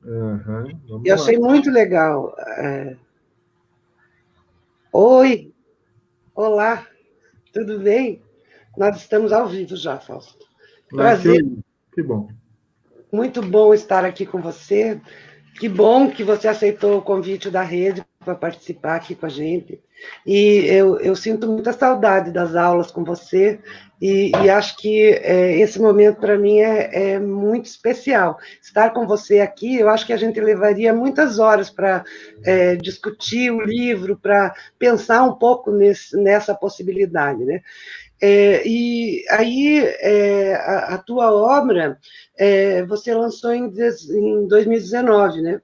Aham, Eu vamos lá. achei muito legal. Oi, olá, tudo bem? Nós estamos ao vivo já, Fausto. Ah, Prazer, que bom. muito bom estar aqui com você. Que bom que você aceitou o convite da rede para participar aqui com a gente. E eu sinto muita saudade das aulas com você e acho que esse momento para mim é muito especial. Estar com você aqui, eu acho que a gente levaria muitas horas para discutir o livro, para pensar um pouco nessa possibilidade, né? E aí, a tua obra, você lançou em 2019, né?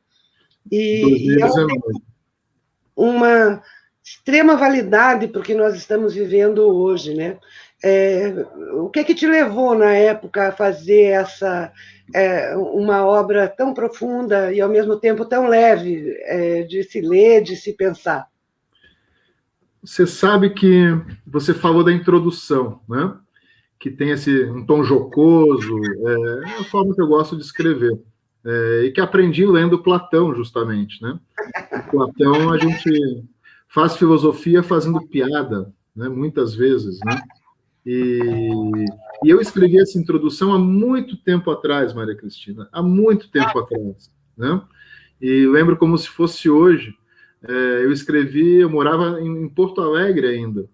E ela tem 2019. uma extrema validade para o que nós estamos vivendo hoje, né? É, o que te levou na época a fazer uma obra tão profunda e ao mesmo tempo tão leve de se ler, de se pensar? Você sabe que você falou da introdução, né? Que tem um tom jocoso, é a forma que eu gosto de escrever. E que aprendi lendo Platão, justamente, né? O Platão, a gente faz filosofia fazendo piada, né? Muitas vezes, né? E eu escrevi essa introdução há muito tempo atrás, Maria Cristina, há muito tempo atrás, né? E lembro como se fosse hoje. Eu morava em Porto Alegre ainda,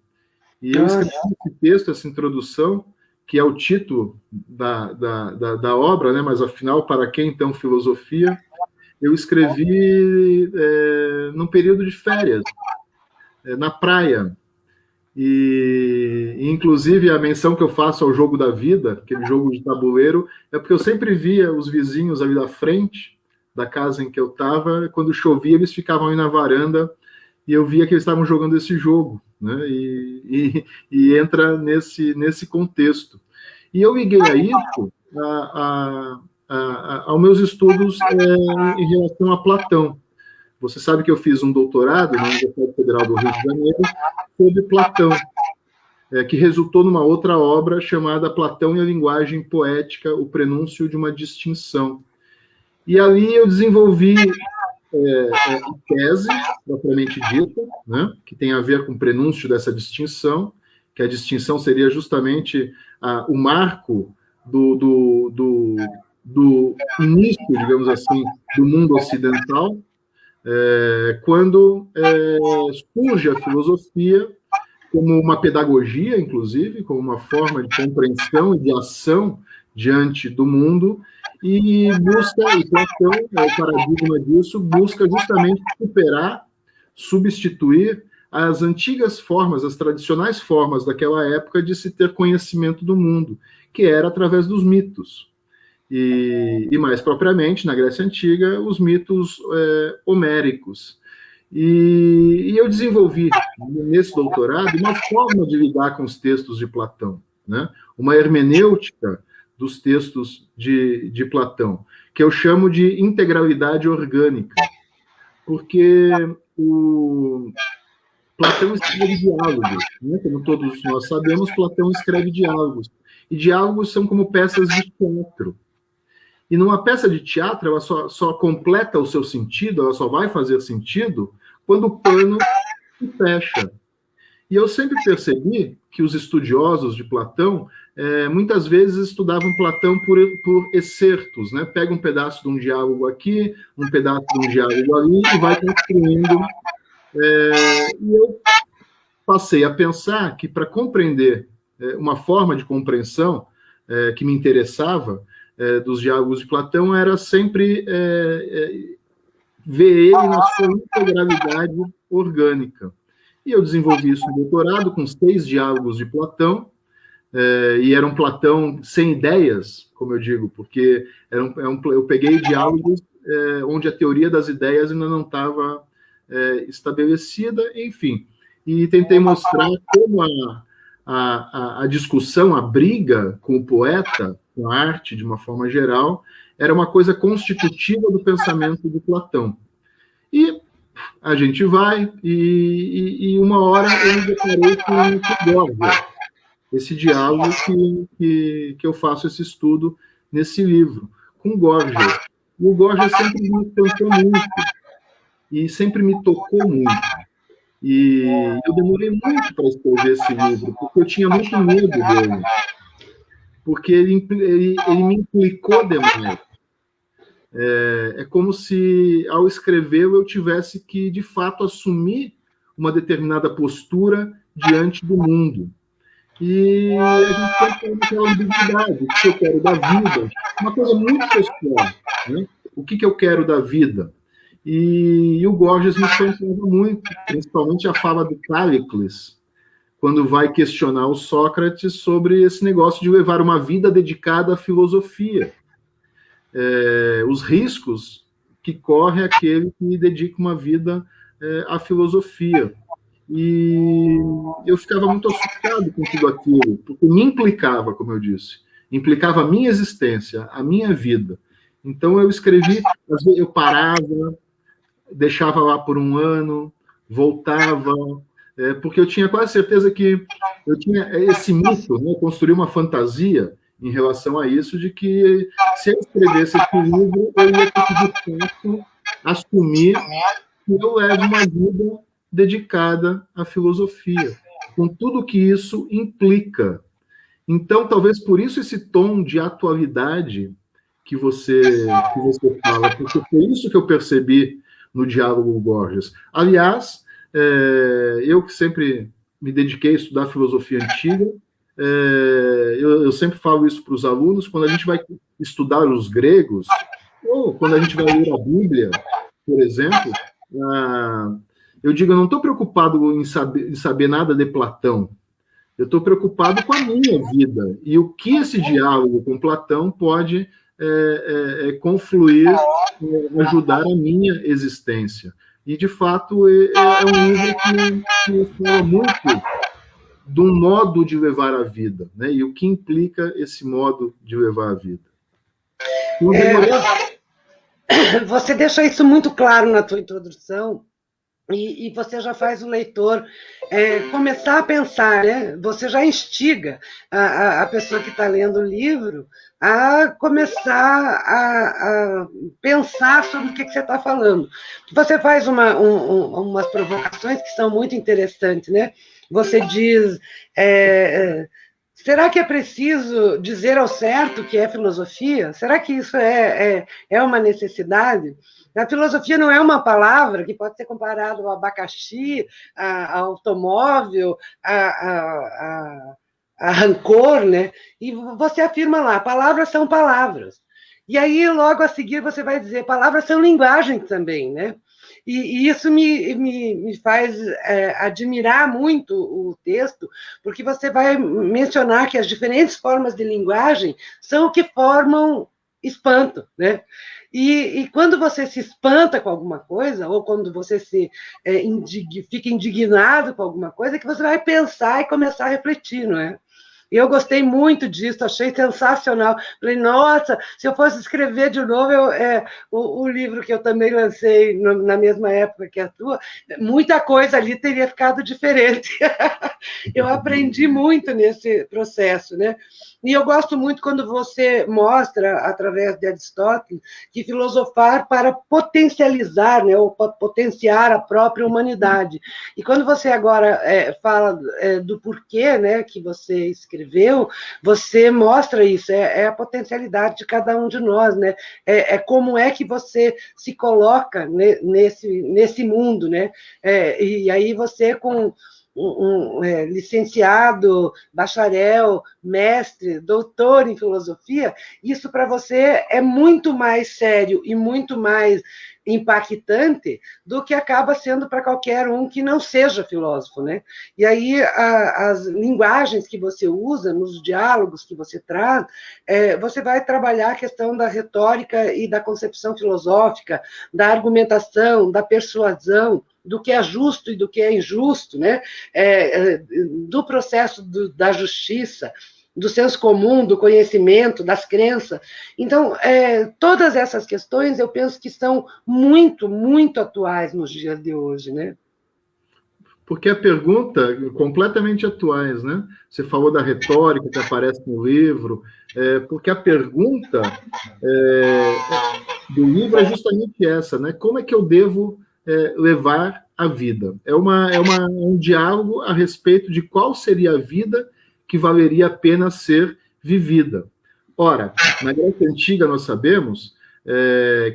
e eu escrevi Nossa, esse texto, essa introdução, que é o título da obra, né? Mas afinal, para quem então filosofia? Eu escrevi num período de férias, na praia. Inclusive, a menção que eu faço ao jogo da vida, aquele jogo de tabuleiro, é porque eu sempre via os vizinhos ali da frente da casa em que eu estava, quando chovia, eles ficavam aí na varanda e eu via que eles estavam jogando esse jogo, né? E entra nesse contexto. E eu liguei a isso aos meus estudos em relação a Platão. Você sabe que eu fiz um doutorado na Universidade Federal do Rio de Janeiro sobre Platão, que resultou numa outra obra chamada Platão e a Linguagem Poética, o Prenúncio de uma Distinção. E ali eu desenvolvi a tese, propriamente dita, né, que tem a ver com o prenúncio dessa distinção, que a distinção seria justamente o marco do início, digamos assim, do mundo ocidental, quando surge a filosofia como uma pedagogia, inclusive, como uma forma de compreensão e de ação diante do mundo, e Platão, é o paradigma disso, busca justamente superar, substituir as antigas formas, as tradicionais formas daquela época de se ter conhecimento do mundo, que era através dos mitos. E mais propriamente, na Grécia Antiga, os mitos homéricos. E eu desenvolvi, nesse doutorado, uma forma de lidar com os textos de Platão, né? Uma hermenêutica dos textos de Platão, que eu chamo de integralidade orgânica, porque o Platão escreve diálogos, né? Como todos nós sabemos, Platão escreve diálogos. E diálogos são como peças de teatro. E numa peça de teatro, ela só completa o seu sentido, ela só vai fazer sentido quando o pano se fecha. E eu sempre percebi que os estudiosos de Platão muitas vezes estudavam Platão por excertos, né? Pega um pedaço de um diálogo aqui, um pedaço de um diálogo ali e vai construindo. E eu passei a pensar que para compreender uma forma de compreensão que me interessava dos diálogos de Platão era sempre ver ele na sua integralidade orgânica. E eu desenvolvi isso no doutorado com 6 diálogos de Platão, e era um Platão sem ideias, como eu digo, porque eu peguei diálogos onde a teoria das ideias ainda não estava estabelecida, enfim. E tentei mostrar como a discussão, a briga com o poeta, com a arte de uma forma geral, era uma coisa constitutiva do pensamento de Platão. E a gente vai, e uma hora eu me deparei com Borges, esse diálogo que eu faço esse estudo nesse livro, com Gorgias. E o Gorgias sempre me encantou muito, e sempre me tocou muito. E eu demorei muito para escrever esse livro, porque eu tinha muito medo dele, porque ele me implicou demais. É como se, ao escrevê-lo, eu tivesse que, de fato, assumir uma determinada postura diante do mundo. E a gente sempre tem aquela ambiguidade, o que eu quero da vida, uma coisa muito pessoal, né? O que eu quero da vida? E o Gorgias me espantava muito, principalmente a fala do Cállicles, quando vai questionar o Sócrates sobre esse negócio de levar uma vida dedicada à filosofia. Os riscos que corre aquele que dedica uma vida à filosofia. E eu ficava muito assustado com tudo aquilo, porque me implicava, como eu disse, implicava a minha existência, a minha vida. Então eu escrevi, às vezes eu parava, deixava lá por um ano, voltava, porque eu tinha quase certeza que eu tinha esse mito, né, construir uma fantasia em relação a isso, de que se eu escrevesse esse livro, eu ia ter que, de fato, assumir que eu levo uma vida dedicada à filosofia, com tudo que isso implica. Então, talvez por isso esse tom de atualidade que você fala, porque foi isso que eu percebi no diálogo Gorgias. Aliás, eu que sempre me dediquei a estudar filosofia antiga, eu sempre falo isso para os alunos, quando a gente vai estudar os gregos, ou quando a gente vai ler a Bíblia, por exemplo, eu digo, eu não estou preocupado em saber nada de Platão, eu estou preocupado com a minha vida e o que esse diálogo com Platão pode confluir, ajudar a minha existência. E, de fato, é um livro que fala muito de um modo de levar a vida, né? E o que implica esse modo de levar a vida. Você deixa isso muito claro na tua introdução, e você já faz o leitor começar a pensar, né? Você já instiga a pessoa que está lendo o livro a começar a pensar sobre o que você está falando. Você faz umas provocações que são muito interessantes, né? Você diz... será que é preciso dizer ao certo o que é filosofia? Será que isso é uma necessidade? A filosofia não é uma palavra que pode ser comparada ao abacaxi, ao automóvel, a rancor, né? E você afirma lá, palavras são palavras. E aí, logo a seguir, você vai dizer, palavras são linguagem também, né? E isso me faz admirar muito o texto, porque você vai mencionar que as diferentes formas de linguagem são o que formam espanto, né? E quando você se espanta com alguma coisa, ou quando você fica indignado com alguma coisa, é que você vai pensar e começar a refletir, não é? Eu gostei muito disso, achei sensacional. Falei, nossa, se eu fosse escrever de novo o livro que eu também lancei na mesma época que a tua, muita coisa ali teria ficado diferente. Eu aprendi muito nesse processo, né? E eu gosto muito quando você mostra, através de Aristóteles, que filosofar para potencializar, né, ou potenciar a própria humanidade. E quando você agora fala do porquê, né, que você escreveu, você mostra isso, é a potencialidade de cada um de nós, né? Como é que você se coloca nesse mundo, né? E aí você com licenciado, bacharel, mestre, doutor em filosofia, isso para você é muito mais sério e muito mais impactante do que acaba sendo para qualquer um que não seja filósofo, né? E aí as linguagens que você usa, nos diálogos que você traz, você vai trabalhar a questão da retórica e da concepção filosófica, da argumentação, da persuasão, do que é justo e do que é injusto, né? Do processo da justiça, do senso comum, do conhecimento, das crenças. Então, todas essas questões eu penso que são muito, muito atuais nos dias de hoje, né? Porque a pergunta, completamente atuais, né? Você falou da retórica que aparece no livro, porque a pergunta do livro é justamente essa, né? Como é que eu devo levar a vida? É um diálogo a respeito de qual seria a vida que valeria a pena ser vivida. Ora, na Grécia Antiga nós sabemos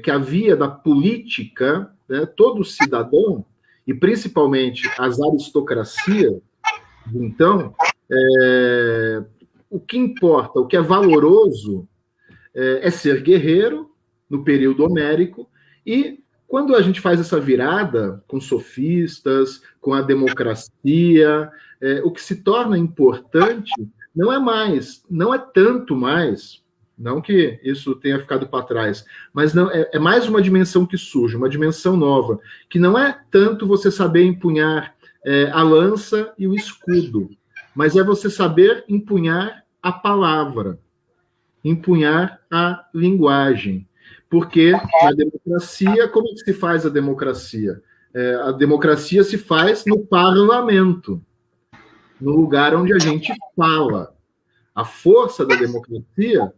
que a via da política, né, todo cidadão, e principalmente as aristocracias, então, o que importa, o que é valoroso é ser guerreiro, no período homérico, e quando a gente faz essa virada com sofistas, com a democracia, o que se torna importante não é tanto mais, não que isso tenha ficado para trás, mas não é mais uma dimensão que surge, uma dimensão nova, que não é tanto você saber empunhar a lança e o escudo, mas é você saber empunhar a palavra, empunhar a linguagem. Porque na democracia, como se faz a democracia? A democracia se faz no parlamento, no lugar onde a gente fala. A força da democracia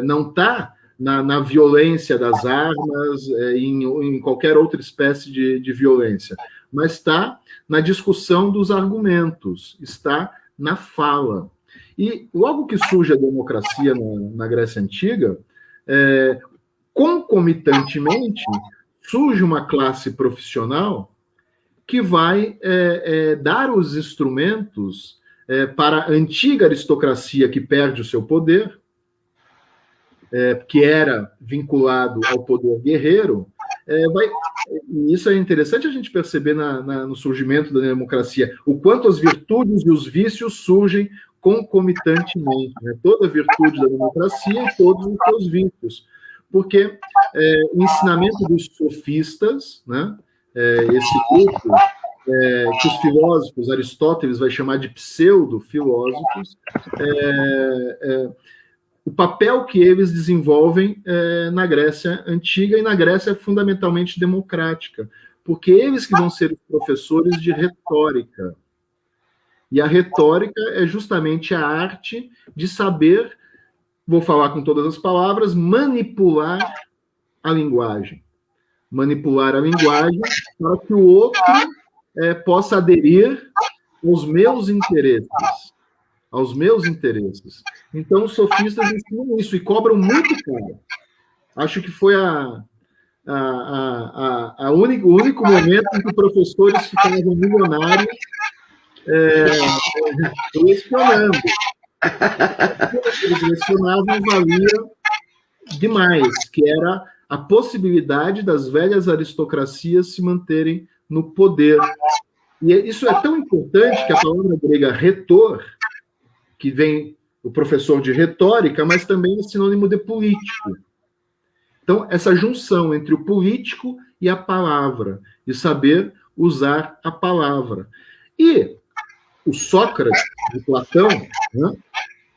não está na violência das armas, em qualquer outra espécie de violência, mas está na discussão dos argumentos, está na fala. E logo que surge a democracia na Grécia Antiga, concomitantemente, surge uma classe profissional que vai dar os instrumentos para a antiga aristocracia que perde o seu poder, que era vinculado ao poder guerreiro, e isso é interessante a gente perceber no surgimento da democracia, o quanto as virtudes e os vícios surgem concomitantemente, né? Toda virtude da democracia e todos os seus vícios. Porque o ensinamento dos sofistas, né, esse grupo que os filósofos, Aristóteles vai chamar de pseudo-filósofos, o papel que eles desenvolvem na Grécia Antiga e na Grécia fundamentalmente democrática, porque eles que vão ser os professores de retórica. E a retórica é justamente a arte de saber, vou falar com todas as palavras, manipular a linguagem. Manipular a linguagem para que o outro possa aderir aos meus interesses. Aos meus interesses. Então, os sofistas ensinam isso e cobram muito caro. Acho que foi o único momento em que professores ficavam milionários lecionando. Eles lecionavam valia demais, que era a possibilidade das velhas aristocracias se manterem no poder. E isso é tão importante que a palavra grega retor, que vem o professor de retórica, mas também é sinônimo de político. Então, essa junção entre o político e a palavra, de saber usar a palavra. E o Sócrates, de Platão, né?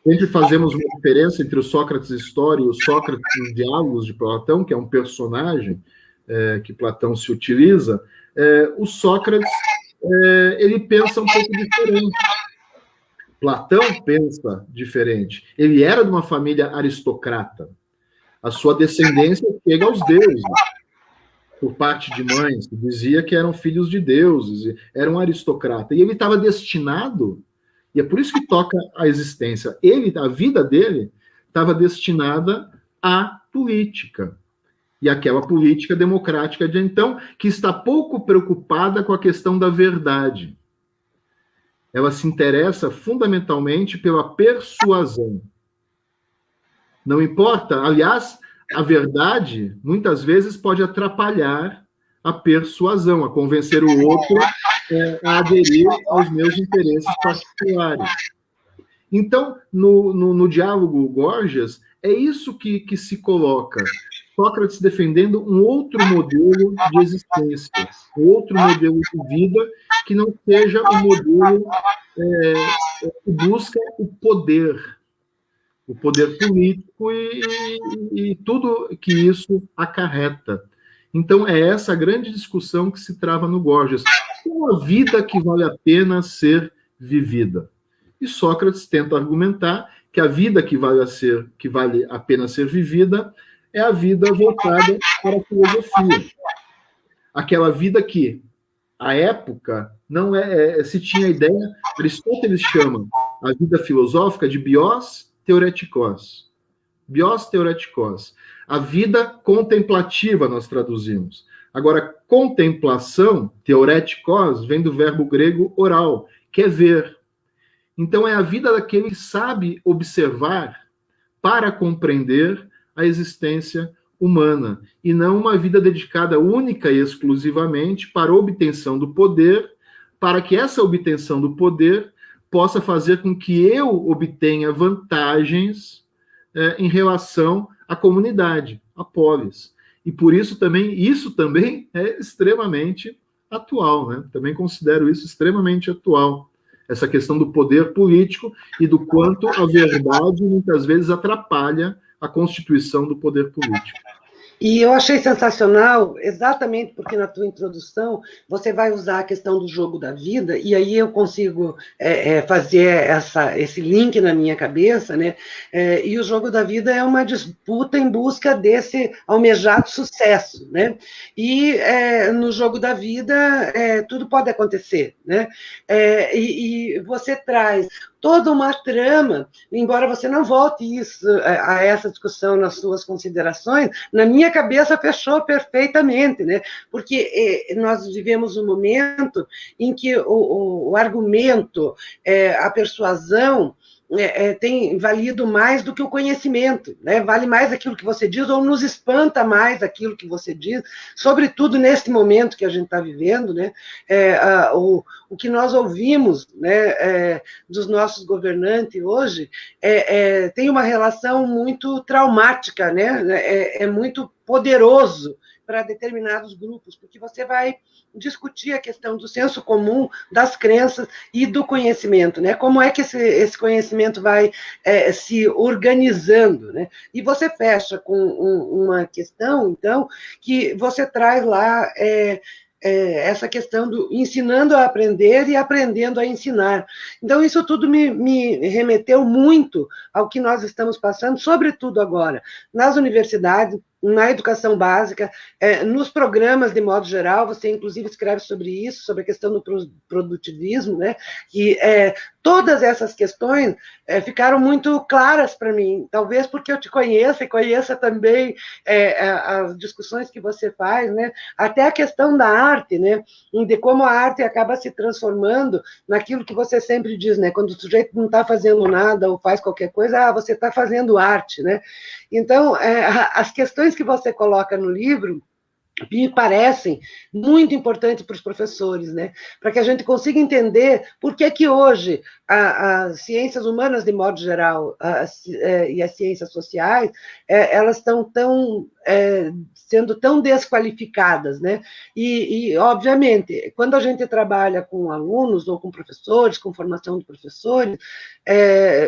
Sempre fazemos uma diferença entre o Sócrates História e o Sócrates nos Diálogos de Platão, que é um personagem que Platão se utiliza. O Sócrates, ele pensa um pouco diferente. Platão pensa diferente. Ele era de uma família aristocrata. A sua descendência chega aos deuses. Por parte de mãe, se dizia que eram filhos de deuses, era um aristocrata. E ele estava destinado, e é por isso que toca a existência, a vida dele estava destinada à política. E aquela política democrática de então, que está pouco preocupada com a questão da verdade. Ela se interessa fundamentalmente pela persuasão. Não importa, aliás, a verdade, muitas vezes, pode atrapalhar a persuasão, a convencer o outro a aderir aos meus interesses particulares. Então, no diálogo Gorgias, é isso que se coloca. Sócrates defendendo um outro modelo de existência, um outro modelo de vida que não seja um modelo que busca o poder político e tudo que isso acarreta. Então, é essa a grande discussão que se trava no Gorgias. Uma vida que vale a pena ser vivida. E Sócrates tenta argumentar que a vida que vale a pena ser vivida é a vida voltada para a filosofia. Aquela vida que, à época, não se tinha a ideia, Aristóteles chama a vida filosófica de bios theoretikos. Bios theoretikos. A vida contemplativa, nós traduzimos. Agora, contemplação, theoretikos, vem do verbo grego oral, que é ver. Então, é a vida daquele que sabe observar para compreender a existência humana, e não uma vida dedicada única e exclusivamente para a obtenção do poder, para que essa obtenção do poder possa fazer com que eu obtenha vantagens em relação à comunidade, à polis. E por isso também é extremamente atual, né? Também considero isso extremamente atual. Essa questão do poder político e do quanto a verdade muitas vezes atrapalha a constituição do poder político. E eu achei sensacional, exatamente porque na tua introdução você vai usar a questão do jogo da vida, e aí eu consigo fazer esse link na minha cabeça, né? E o jogo da vida é uma disputa em busca desse almejado sucesso, né? E no jogo da vida tudo pode acontecer, né? E você traz toda uma trama, embora você não volte a essa discussão nas suas considerações, na minha cabeça fechou perfeitamente, né? Porque nós vivemos um momento em que o argumento, a persuasão, tem valido mais do que o conhecimento, né? Vale mais aquilo que você diz, ou nos espanta mais aquilo que você diz, sobretudo nesse momento que a gente está vivendo, né? O que nós ouvimos, né, dos nossos governantes hoje tem uma relação muito traumática, né? É muito poderoso para determinados grupos, porque você vai discutir a questão do senso comum, das crenças e do conhecimento, né? Como é que esse conhecimento vai se organizando, né? E você fecha com uma questão, então, que você traz lá essa questão do ensinando a aprender e aprendendo a ensinar. Então, isso tudo me remeteu muito ao que nós estamos passando, sobretudo agora, nas universidades, na educação básica, nos programas de modo geral, você inclusive escreve sobre isso, sobre a questão do produtivismo, né? E todas essas questões ficaram muito claras para mim, talvez porque eu te conheço e conheça também as discussões que você faz, né? Até a questão da arte, né? De como a arte acaba se transformando naquilo que você sempre diz, né? Quando o sujeito não está fazendo nada ou faz qualquer coisa, você está fazendo arte, né? Então, as questões que você coloca no livro me parecem muito importantes para os professores, né? Para que a gente consiga entender por que hoje as ciências humanas, de modo geral, e as ciências sociais, elas estão sendo tão desqualificadas, né? E, obviamente, quando a gente trabalha com alunos ou com professores, com formação de professores,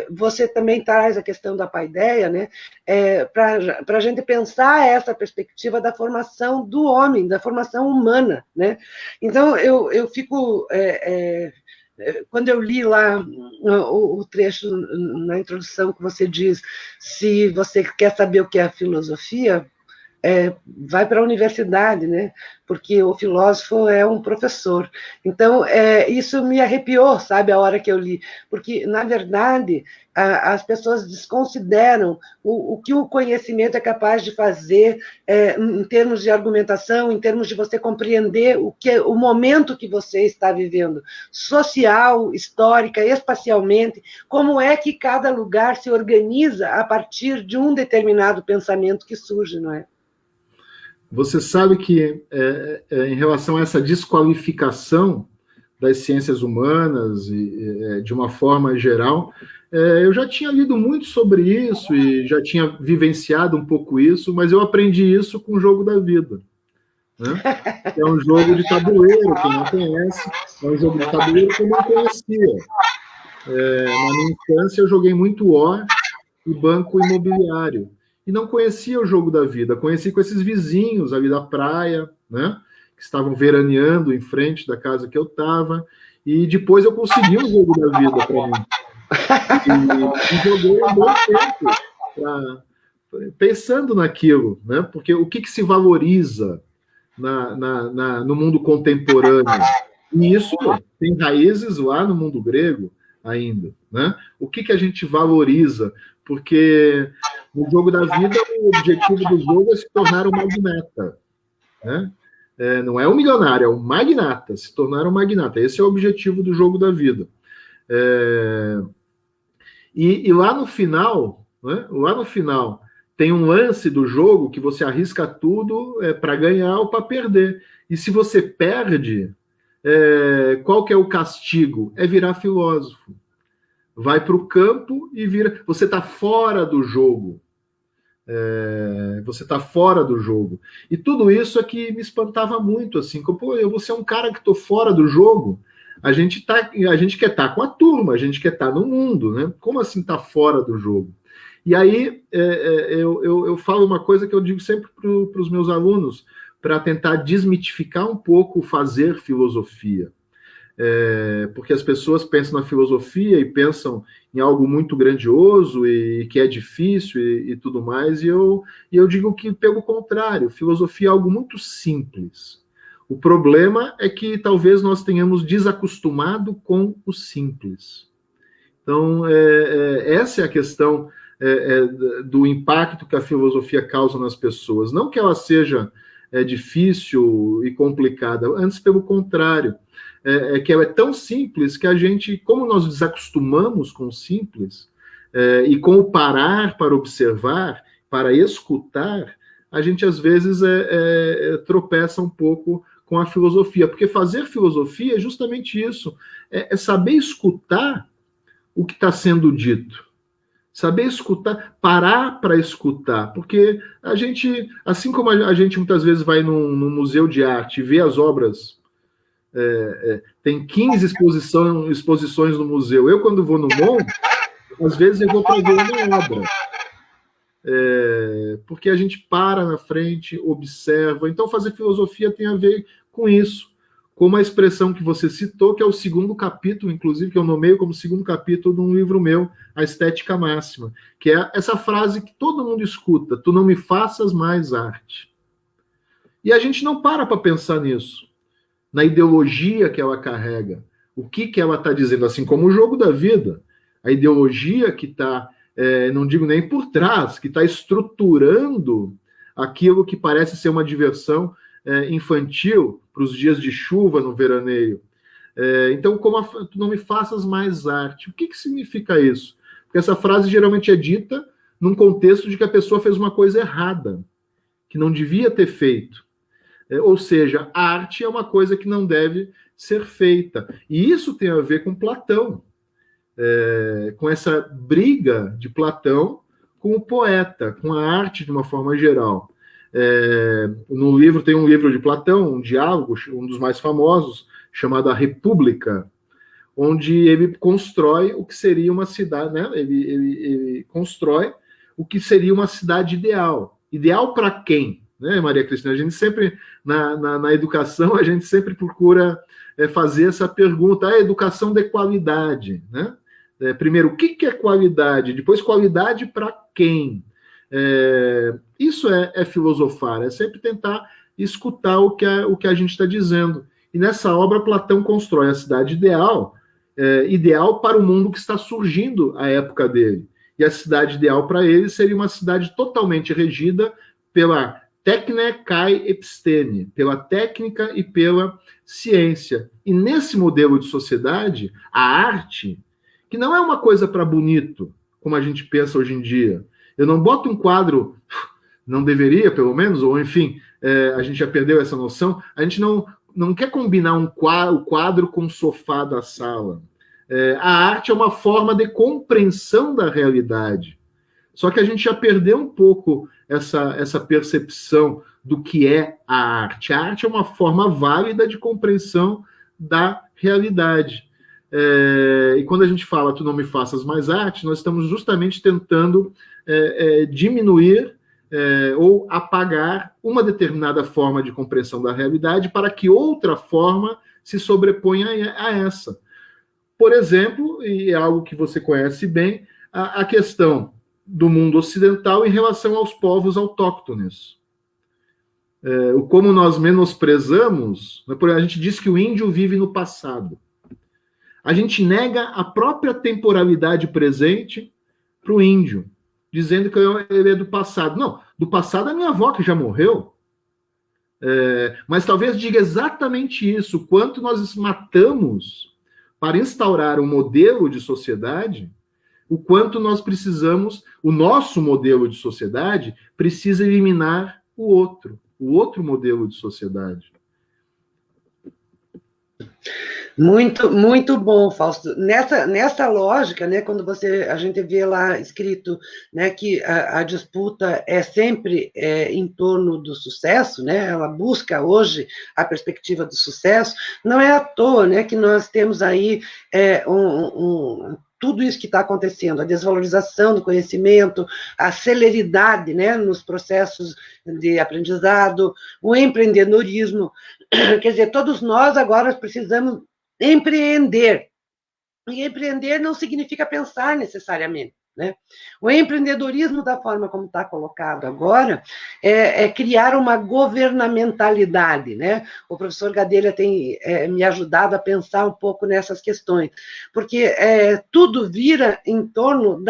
você também traz a questão da paideia, né? Para a gente pensar essa perspectiva da formação do homem, da formação humana, né? Então, eu fico... quando eu li lá o trecho na introdução que você diz, se você quer saber o que é a filosofia, vai para a universidade, né? Porque o filósofo é um professor. Então, isso me arrepiou, sabe, a hora que eu li, porque, na verdade, as pessoas desconsideram o que o conhecimento é capaz de fazer em termos de argumentação, em termos de você compreender o momento que você está vivendo, social, histórica, espacialmente, como é que cada lugar se organiza a partir de um determinado pensamento que surge, não é? Você sabe que, em relação a essa desqualificação das ciências humanas, de uma forma geral, eu já tinha lido muito sobre isso e já tinha vivenciado um pouco isso, mas eu aprendi isso com o jogo da vida, né? É um jogo de tabuleiro, quem não conhece, é um jogo de tabuleiro que eu não conhecia. Na minha infância, eu joguei muito War e Banco Imobiliário. E não conhecia o jogo da vida, conheci com esses vizinhos ali da praia, né, que estavam veraneando em frente da casa que eu estava, e depois eu consegui o jogo da vida para mim. E joguei um bom tempo pensando naquilo, né? Porque o que se valoriza no mundo contemporâneo? E isso tem raízes lá no mundo grego ainda, né? O que a gente valoriza? Porque no jogo da vida, o objetivo do jogo é se tornar um magnata, né? Não é um milionário, é um magnata, se tornar um magnata. Esse é o objetivo do jogo da vida. E lá no final, né? Lá no final, tem um lance do jogo que você arrisca tudo para ganhar ou para perder. E se você perde, qual que é o castigo? É virar filósofo. Vai para o campo e vira. Você está fora do jogo. Você está fora do jogo. E tudo isso é que me espantava muito, assim, como, eu vou ser um cara que estou fora do jogo. A gente quer estar com a turma, a gente quer estar no mundo, né? Como assim estar fora do jogo? E aí eu falo uma coisa que eu digo sempre para os meus alunos, para tentar desmitificar um pouco o fazer filosofia. Porque as pessoas pensam na filosofia e pensam em algo muito grandioso e que é difícil e tudo mais, e eu digo que, pelo contrário, filosofia é algo muito simples. O problema é que talvez nós tenhamos desacostumado com o simples. Então, essa é a questão do impacto que a filosofia causa nas pessoas. Não que ela seja difícil e complicada, antes pelo contrário. Que ela é tão simples que a gente, como nós desacostumamos com o simples, e com o parar para observar, para escutar, a gente às vezes tropeça um pouco com a filosofia, porque fazer filosofia é justamente isso, é saber escutar o que está sendo dito, saber escutar, parar para escutar, porque a gente, assim como a gente muitas vezes vai num museu de arte e vê as obras, tem 15 exposições no museu. Eu, quando vou no MON, às vezes eu vou para ver uma obra. Porque a gente para na frente, observa. Então, fazer filosofia tem a ver com isso. Com uma expressão que você citou, que é o segundo capítulo, inclusive, que eu nomeio como segundo capítulo de um livro meu, A Estética Máxima, que é essa frase que todo mundo escuta: tu não me faças mais arte. E a gente não para pensar nisso, na ideologia que ela carrega, o que ela está dizendo, assim como o jogo da vida, a ideologia que está, não digo nem por trás, que está estruturando aquilo que parece ser uma diversão infantil para os dias de chuva no veraneio. Então, como tu não me faças mais arte. O que significa isso? Porque essa frase geralmente é dita num contexto de que a pessoa fez uma coisa errada, que não devia ter feito. Ou seja, a arte é uma coisa que não deve ser feita. E isso tem a ver com Platão, com essa briga de Platão com o poeta, com a arte de uma forma geral. No livro, tem um livro de Platão, um diálogo, um dos mais famosos, chamado A República, onde ele constrói o que seria uma cidade, né? Ele constrói o que seria uma cidade ideal. Ideal para quem? Né, Maria Cristina? A gente sempre, na educação, a gente sempre procura fazer essa pergunta: a educação de qualidade, né? Primeiro, o que é qualidade? Depois, qualidade para quem? Isso é filosofar, é sempre tentar escutar o que a gente está dizendo. E nessa obra, Platão constrói a cidade ideal, ideal para o mundo que está surgindo à época dele. E a cidade ideal para ele seria uma cidade totalmente regida pela técnica kai episteme, pela técnica e pela ciência. E nesse modelo de sociedade, a arte, que não é uma coisa para bonito, como a gente pensa hoje em dia. Eu não boto um quadro, não deveria, pelo menos, ou enfim, a gente já perdeu essa noção, a gente não quer combinar o quadro com o sofá da sala. A arte é uma forma de compreensão da realidade. Só que a gente já perdeu um pouco essa percepção do que é a arte. A arte é uma forma válida de compreensão da realidade. E quando a gente fala tu não me faças mais arte, nós estamos justamente tentando diminuir ou apagar uma determinada forma de compreensão da realidade para que outra forma se sobreponha a essa. Por exemplo, e é algo que você conhece bem, a questão do mundo ocidental em relação aos povos autóctones. Como nós menosprezamos, a gente diz que o índio vive no passado. A gente nega a própria temporalidade presente para o índio, dizendo que ele é do passado. Não, do passado a minha avó que já morreu. Mas talvez diga exatamente isso, quanto nós matamos para instaurar um modelo de sociedade, o quanto nós precisamos, o nosso modelo de sociedade precisa eliminar o outro modelo de sociedade. Muito, muito bom, Fausto. Nessa lógica, né, quando a gente vê lá escrito, né, que a disputa é sempre em torno do sucesso, né, ela busca hoje a perspectiva do sucesso, não é à toa, né, que nós temos aí tudo isso que está acontecendo, a desvalorização do conhecimento, a celeridade, né, nos processos de aprendizado, o empreendedorismo. Quer dizer, todos nós agora precisamos empreender. E empreender não significa pensar necessariamente. Né? O empreendedorismo, da forma como está colocado agora, é criar uma governamentalidade. Né? O professor Gadelha tem me ajudado a pensar um pouco nessas questões, porque tudo vira em torno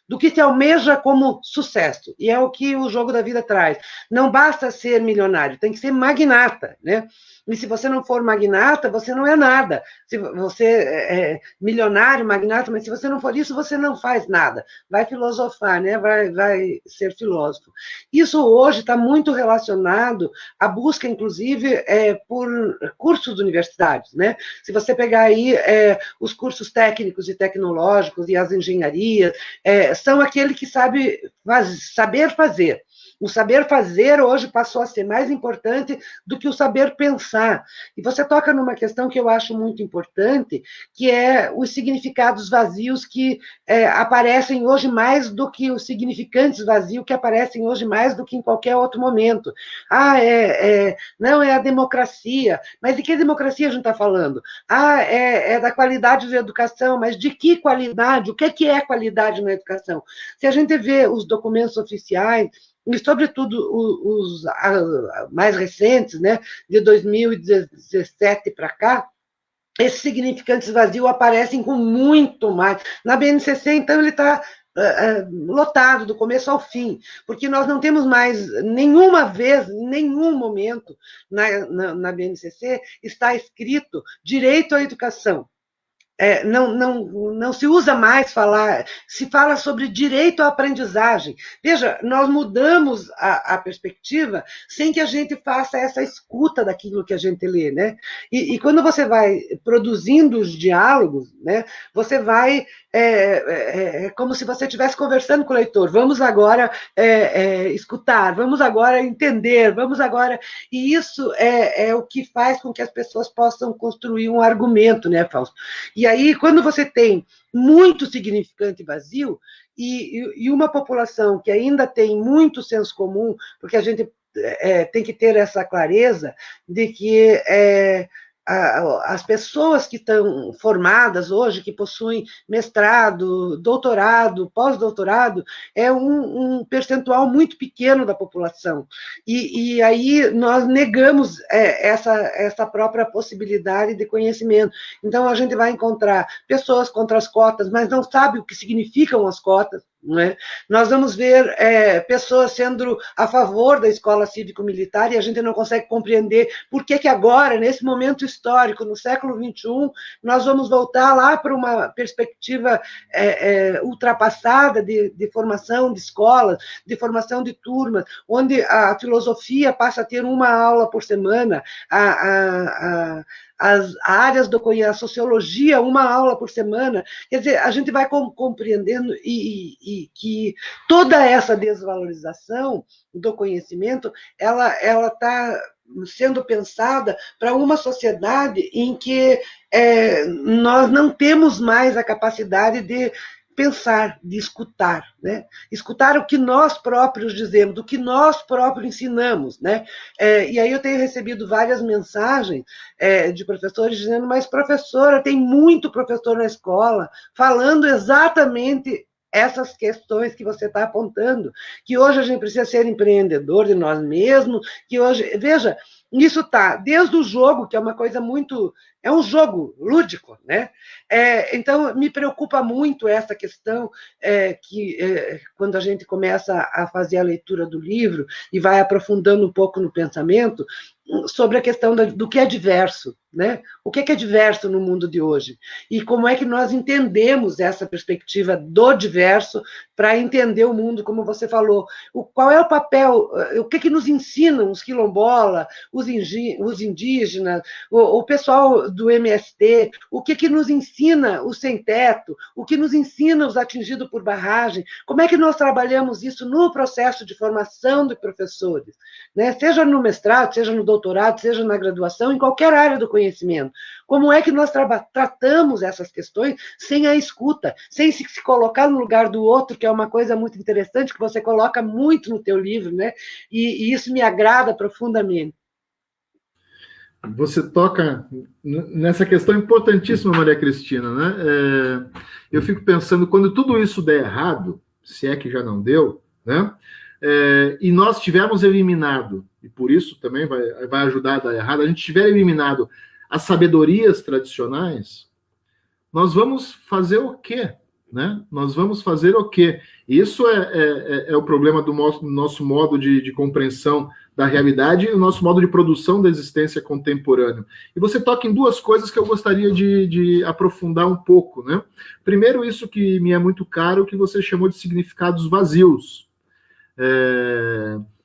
do que se almeja como sucesso, e é o que o jogo da vida traz. Não basta ser milionário, tem que ser magnata. Né? E se você não for magnata, você não é nada. Se você é milionário, magnata, mas se você não for isso, você não faz nada. Vai filosofar, né? Vai ser filósofo. Isso hoje está muito relacionado à busca, inclusive, por cursos universitários. Né? Se você pegar aí os cursos técnicos e tecnológicos e as engenharias, são aquele que sabe saber fazer. O saber fazer hoje passou a ser mais importante do que o saber pensar. E você toca numa questão que eu acho muito importante, que é os significados vazios que aparecem hoje mais do que os significantes vazios que aparecem hoje mais do que em qualquer outro momento. Não é a democracia. Mas de que democracia a gente está falando? É da qualidade da educação, mas de que qualidade? O que é qualidade na educação? Se a gente vê os documentos oficiais, e, sobretudo, os mais recentes, né, de 2017 para cá, esses significantes vazios aparecem com muito mais. Na BNCC, então, ele está lotado do começo ao fim, porque nós não temos mais nenhuma vez, em nenhum momento na BNCC está escrito direito à educação. Não se usa mais falar, se fala sobre direito à aprendizagem. Veja, nós mudamos a perspectiva sem que a gente faça essa escuta daquilo que a gente lê, né? E quando você vai produzindo os diálogos, né, você vai como se você estivesse conversando com o leitor. Vamos agora escutar, vamos agora entender, vamos agora... E isso é o que faz com que as pessoas possam construir um argumento, né, Fausto? E aí, quando você tem muito significante vazio e uma população que ainda tem muito senso comum, porque a gente tem que ter essa clareza de que as pessoas que estão formadas hoje, que possuem mestrado, doutorado, pós-doutorado, é um percentual muito pequeno da população. E aí nós negamos essa própria possibilidade de conhecimento. Então, a gente vai encontrar pessoas contra as cotas, mas não sabe o que significam as cotas. Não é? Nós vamos ver pessoas sendo a favor da escola cívico-militar e a gente não consegue compreender por que agora, nesse momento histórico, no século XXI, nós vamos voltar lá para uma perspectiva ultrapassada de formação de escolas, de formação de turmas, onde a filosofia passa a ter uma aula por semana, as áreas a sociologia, uma aula por semana. Quer dizer, a gente vai compreendendo e que toda essa desvalorização do conhecimento, ela está sendo pensada para uma sociedade em que nós não temos mais a capacidade de pensar, de escutar, né? Escutar o que nós próprios dizemos, do que nós próprios ensinamos, né? E aí eu tenho recebido várias mensagens de professores dizendo, mas professora, tem muito professor na escola falando exatamente essas questões que você está apontando, que hoje a gente precisa ser empreendedor de nós mesmos, que hoje, veja, isso está desde o jogo, que é uma coisa muito, é um jogo lúdico, né? Então, me preocupa muito essa questão quando a gente começa a fazer a leitura do livro e vai aprofundando um pouco no pensamento, sobre a questão do que é diverso, né? O que é diverso no mundo de hoje? E como é que nós entendemos essa perspectiva do diverso para entender o mundo, como você falou. Qual é o papel, o que nos ensinam os quilombolas, os indígenas, o pessoal do MST, o que nos ensina o sem-teto, o que nos ensina os atingidos por barragem, como é que nós trabalhamos isso no processo de formação de professores, né? Seja no mestrado, seja no doutorado, seja na graduação, em qualquer área do conhecimento. Como é que nós tratamos essas questões sem a escuta, sem se colocar no lugar do outro, que é uma coisa muito interessante, que você coloca muito no teu livro, né? E isso me agrada profundamente. Você toca nessa questão importantíssima, Maria Cristina, né? Eu fico pensando, quando tudo isso der errado, se é que já não deu, né? E nós tivermos eliminado, e por isso também vai ajudar a dar errado, a gente tiver eliminado as sabedorias tradicionais, nós vamos fazer o quê? Né? Nós vamos fazer o quê? Isso é o problema do nosso modo de compreensão da realidade e o nosso modo de produção da existência contemporânea. E você toca em duas coisas que eu gostaria de aprofundar um pouco. Né? Primeiro, isso que me é muito caro, que você chamou de significados vazios.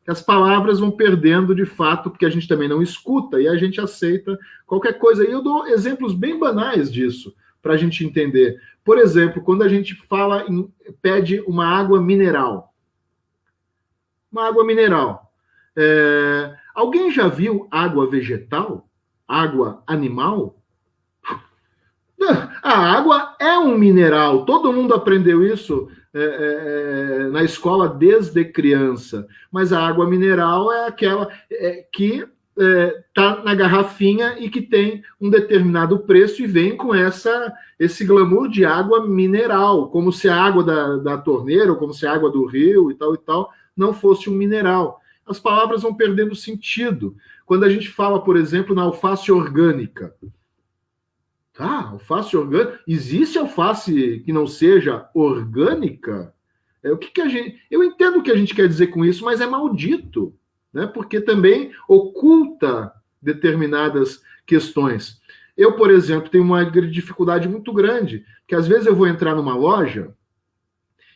As palavras vão perdendo de fato, porque a gente também não escuta e a gente aceita qualquer coisa. E eu dou exemplos bem banais disso, para a gente entender. Por exemplo, quando a gente pede uma água mineral. Uma água mineral. Alguém já viu água vegetal? Água animal? A água é um mineral. Todo mundo aprendeu isso na escola desde criança. Mas a água mineral é aquela que está na garrafinha e que tem um determinado preço e vem com esse glamour de água mineral, como se a água da torneira, ou como se a água do rio e tal, não fosse um mineral. As palavras vão perdendo sentido. Quando a gente fala, por exemplo, na alface orgânica. Alface orgânica? Existe alface que não seja orgânica? Eu entendo o que a gente quer dizer com isso, mas é maldito. Né? Porque também oculta determinadas questões. Eu, por exemplo, tenho uma dificuldade muito grande, que às vezes eu vou entrar numa loja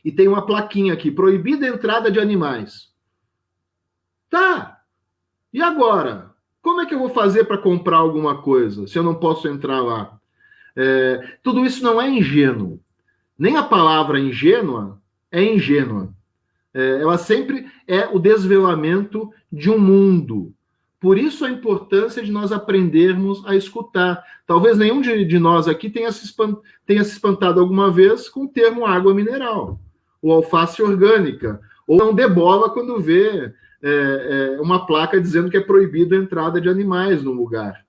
e tem uma plaquinha aqui, proibida a entrada de animais. Tá, e agora? Como é que eu vou fazer para comprar alguma coisa, se eu não posso entrar lá? Tudo isso não é ingênuo. Nem a palavra ingênua é ingênua. Ela sempre é o desvelamento de um mundo. Por isso a importância de nós aprendermos a escutar. Talvez nenhum de nós aqui tenha se espantado alguma vez com o termo água mineral, ou alface orgânica, ou não dê bola quando vê uma placa dizendo que é proibido a entrada de animais no lugar.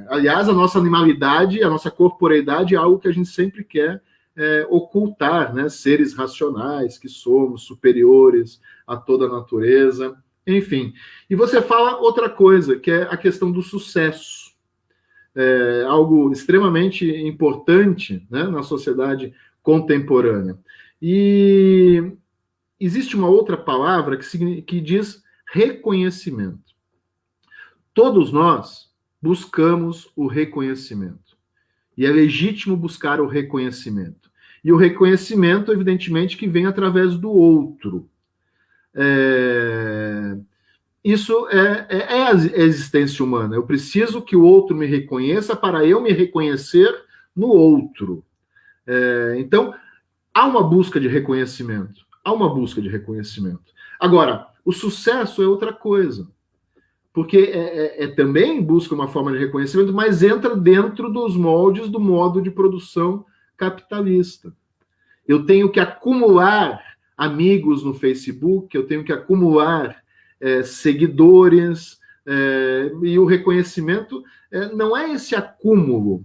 Aliás, a nossa animalidade, a nossa corporeidade é algo que a gente sempre quer ocultar, né? Seres racionais que somos, superiores a toda a natureza, enfim. E você fala outra coisa, que é a questão do sucesso. Algo extremamente importante, né, na sociedade contemporânea. E existe uma outra palavra que diz reconhecimento. Todos nós buscamos o reconhecimento. E é legítimo buscar o reconhecimento. E o reconhecimento, evidentemente, que vem através do outro. Isso é a existência humana. Eu preciso que o outro me reconheça para eu me reconhecer no outro. Então, há uma busca de reconhecimento. Agora, o sucesso é outra coisa. Porque também busca uma forma de reconhecimento, mas entra dentro dos moldes do modo de produção capitalista. Eu tenho que acumular amigos no Facebook, eu tenho que acumular seguidores, e o reconhecimento não é esse acúmulo.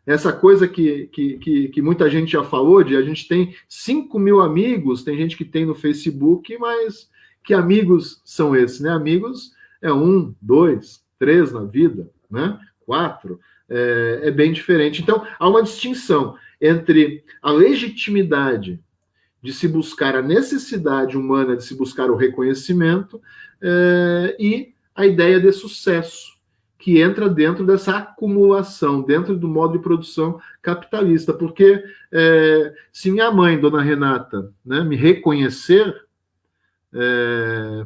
Essa coisa que muita gente já falou, de a gente tem 5 mil amigos, tem gente que tem no Facebook, mas que amigos são esses, né? Amigos é 1, 2, 3 na vida, né? 4, é bem diferente. Então, há uma distinção entre a legitimidade de se buscar a necessidade humana de se buscar o reconhecimento e a ideia de sucesso, que entra dentro dessa acumulação, dentro do modo de produção capitalista. Porque se minha mãe, dona Renata, né, me reconhecer,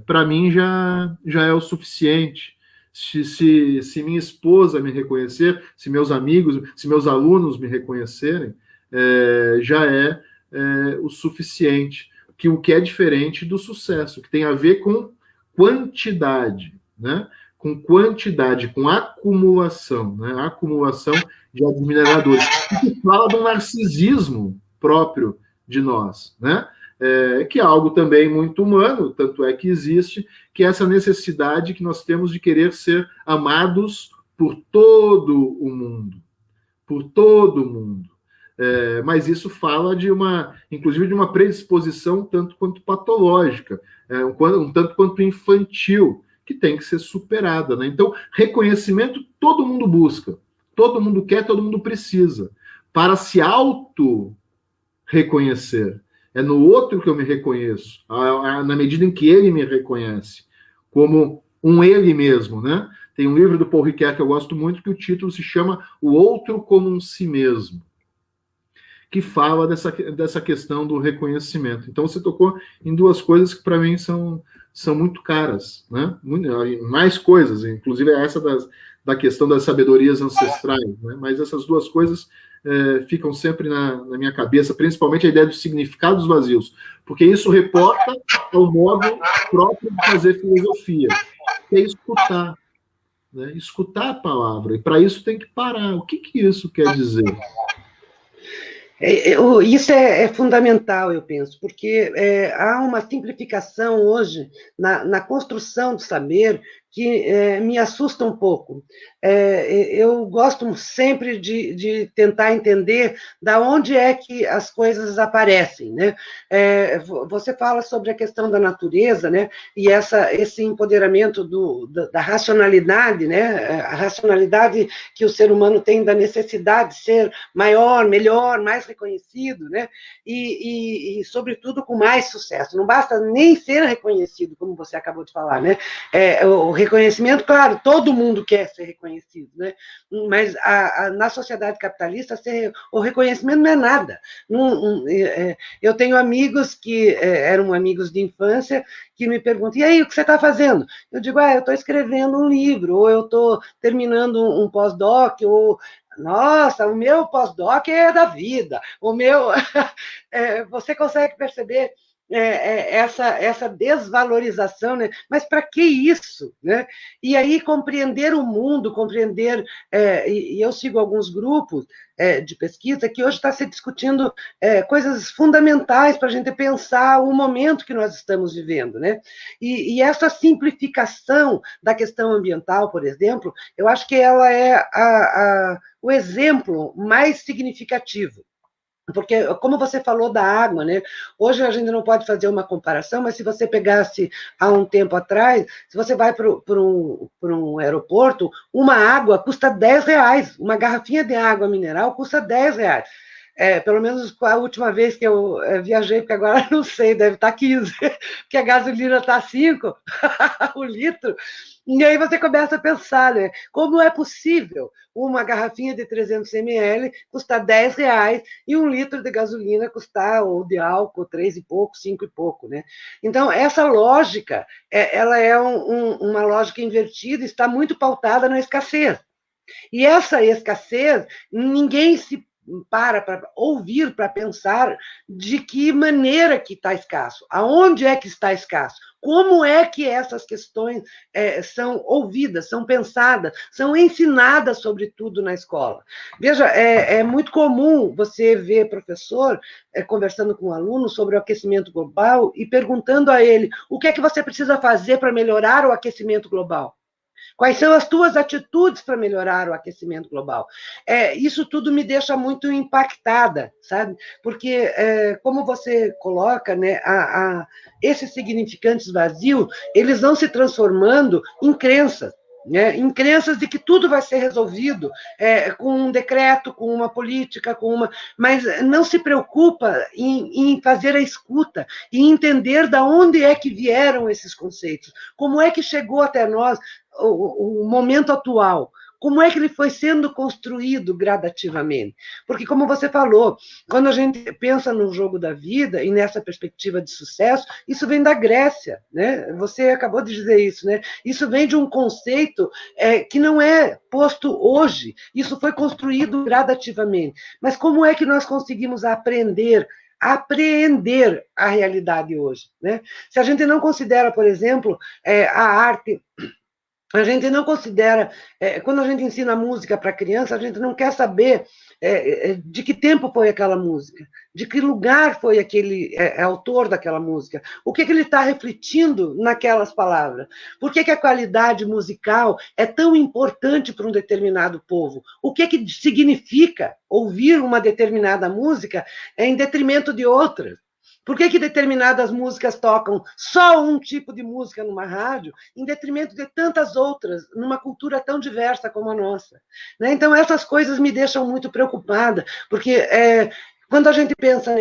para mim já é o suficiente. Se minha esposa me reconhecer, se meus amigos, se meus alunos me reconhecerem, já é o suficiente. O que é diferente do sucesso, que tem a ver com quantidade, né? Com quantidade, com acumulação, né? Acumulação de mineradores. E que fala do narcisismo próprio de nós, né? Que é algo também muito humano, tanto é que existe, que é essa necessidade que nós temos de querer ser amados por todo o mundo. Por todo o mundo. Mas isso fala inclusive de uma predisposição tanto quanto patológica, um tanto quanto infantil, que tem que ser superada, né? Então, reconhecimento todo mundo busca, todo mundo quer, todo mundo precisa, para se auto-reconhecer. É no outro que eu me reconheço, na medida em que ele me reconhece, como um ele mesmo, né? Tem um livro do Paul Ricoeur que eu gosto muito, que o título se chama O Outro como um Si Mesmo, que fala dessa questão do reconhecimento. Então, você tocou em duas coisas que, para mim, são muito caras, né? Mais coisas, inclusive essa da questão das sabedorias ancestrais, né? Mas essas duas coisas ficam sempre na minha cabeça, principalmente a ideia dos significados vazios, porque isso reporta ao modo próprio de fazer filosofia, que é escutar, né? Escutar a palavra, e para isso tem que parar. O que isso quer dizer? Isso é fundamental, eu penso, porque há uma simplificação hoje na construção do saber que me assusta um pouco. Eu gosto sempre de tentar entender da onde é que as coisas aparecem, né? Você fala sobre a questão da natureza, né? E esse empoderamento da racionalidade, né? A racionalidade que o ser humano tem da necessidade de ser maior, melhor, mais reconhecido, né? E sobretudo, com mais sucesso. Não basta nem ser reconhecido, como você acabou de falar, né? O reconhecimento, claro, todo mundo quer ser reconhecido, né? Mas na sociedade capitalista, o reconhecimento não é nada. Eu tenho amigos que eram amigos de infância que me perguntam, e aí, o que você está fazendo? Eu digo, eu estou escrevendo um livro, ou eu estou terminando um pós-doc, ou nossa, o meu pós-doc é da vida, o meu... você consegue perceber essa desvalorização, né? Mas para que isso? Né? E aí compreender o mundo, compreender... e eu sigo alguns grupos de pesquisa que hoje está se discutindo coisas fundamentais para a gente pensar o momento que nós estamos vivendo. Né? E essa simplificação da questão ambiental, por exemplo, eu acho que ela é o exemplo mais significativo. Porque, como você falou da água, né? Hoje a gente não pode fazer uma comparação, mas se você pegasse há um tempo atrás, se você vai para um aeroporto, uma água custa R$10, uma garrafinha de água mineral custa R$10. Pelo menos a última vez que eu viajei, porque agora não sei, deve estar 15, porque a gasolina está 5 o litro. E aí você começa a pensar, né? Como é possível uma garrafinha de 300 ml custar R$10 e um litro de gasolina custar, ou de álcool, 3 e pouco, 5 e pouco, né? Então, essa lógica, ela é uma lógica invertida, está muito pautada na escassez. E essa escassez, ninguém se para ouvir, para pensar de que maneira que está escasso, aonde é que está escasso, como é que essas questões são ouvidas, são pensadas, são ensinadas, sobretudo, na escola. Veja, é muito comum você ver professor conversando com um aluno sobre o aquecimento global e perguntando a ele o que é que você precisa fazer para melhorar o aquecimento global. Quais são as tuas atitudes para melhorar o aquecimento global? Isso tudo me deixa muito impactada, sabe? Porque, como você coloca, né, esses significantes vazios, eles vão se transformando em crenças. Né, em crenças de que tudo vai ser resolvido com um decreto, com uma política, mas não se preocupa em fazer a escuta e entender de onde é que vieram esses conceitos, como é que chegou até nós o momento atual. Como é que ele foi sendo construído gradativamente? Porque, como você falou, quando a gente pensa no jogo da vida e nessa perspectiva de sucesso, isso vem da Grécia, né? Você acabou de dizer isso, né? Isso vem de um conceito que não é posto hoje, isso foi construído gradativamente. Mas como é que nós conseguimos apreender a realidade hoje, né? Se a gente não considera, por exemplo, a arte. A gente não considera, quando a gente ensina música para criança, a gente não quer saber de que tempo foi aquela música, de que lugar foi aquele autor daquela música, o que ele está refletindo naquelas palavras, por que a qualidade musical é tão importante para um determinado povo, o que significa ouvir uma determinada música em detrimento de outras. Por que determinadas músicas tocam só um tipo de música numa rádio, em detrimento de tantas outras, numa cultura tão diversa como a nossa? Né? Então, essas coisas me deixam muito preocupada, porque quando a gente pensa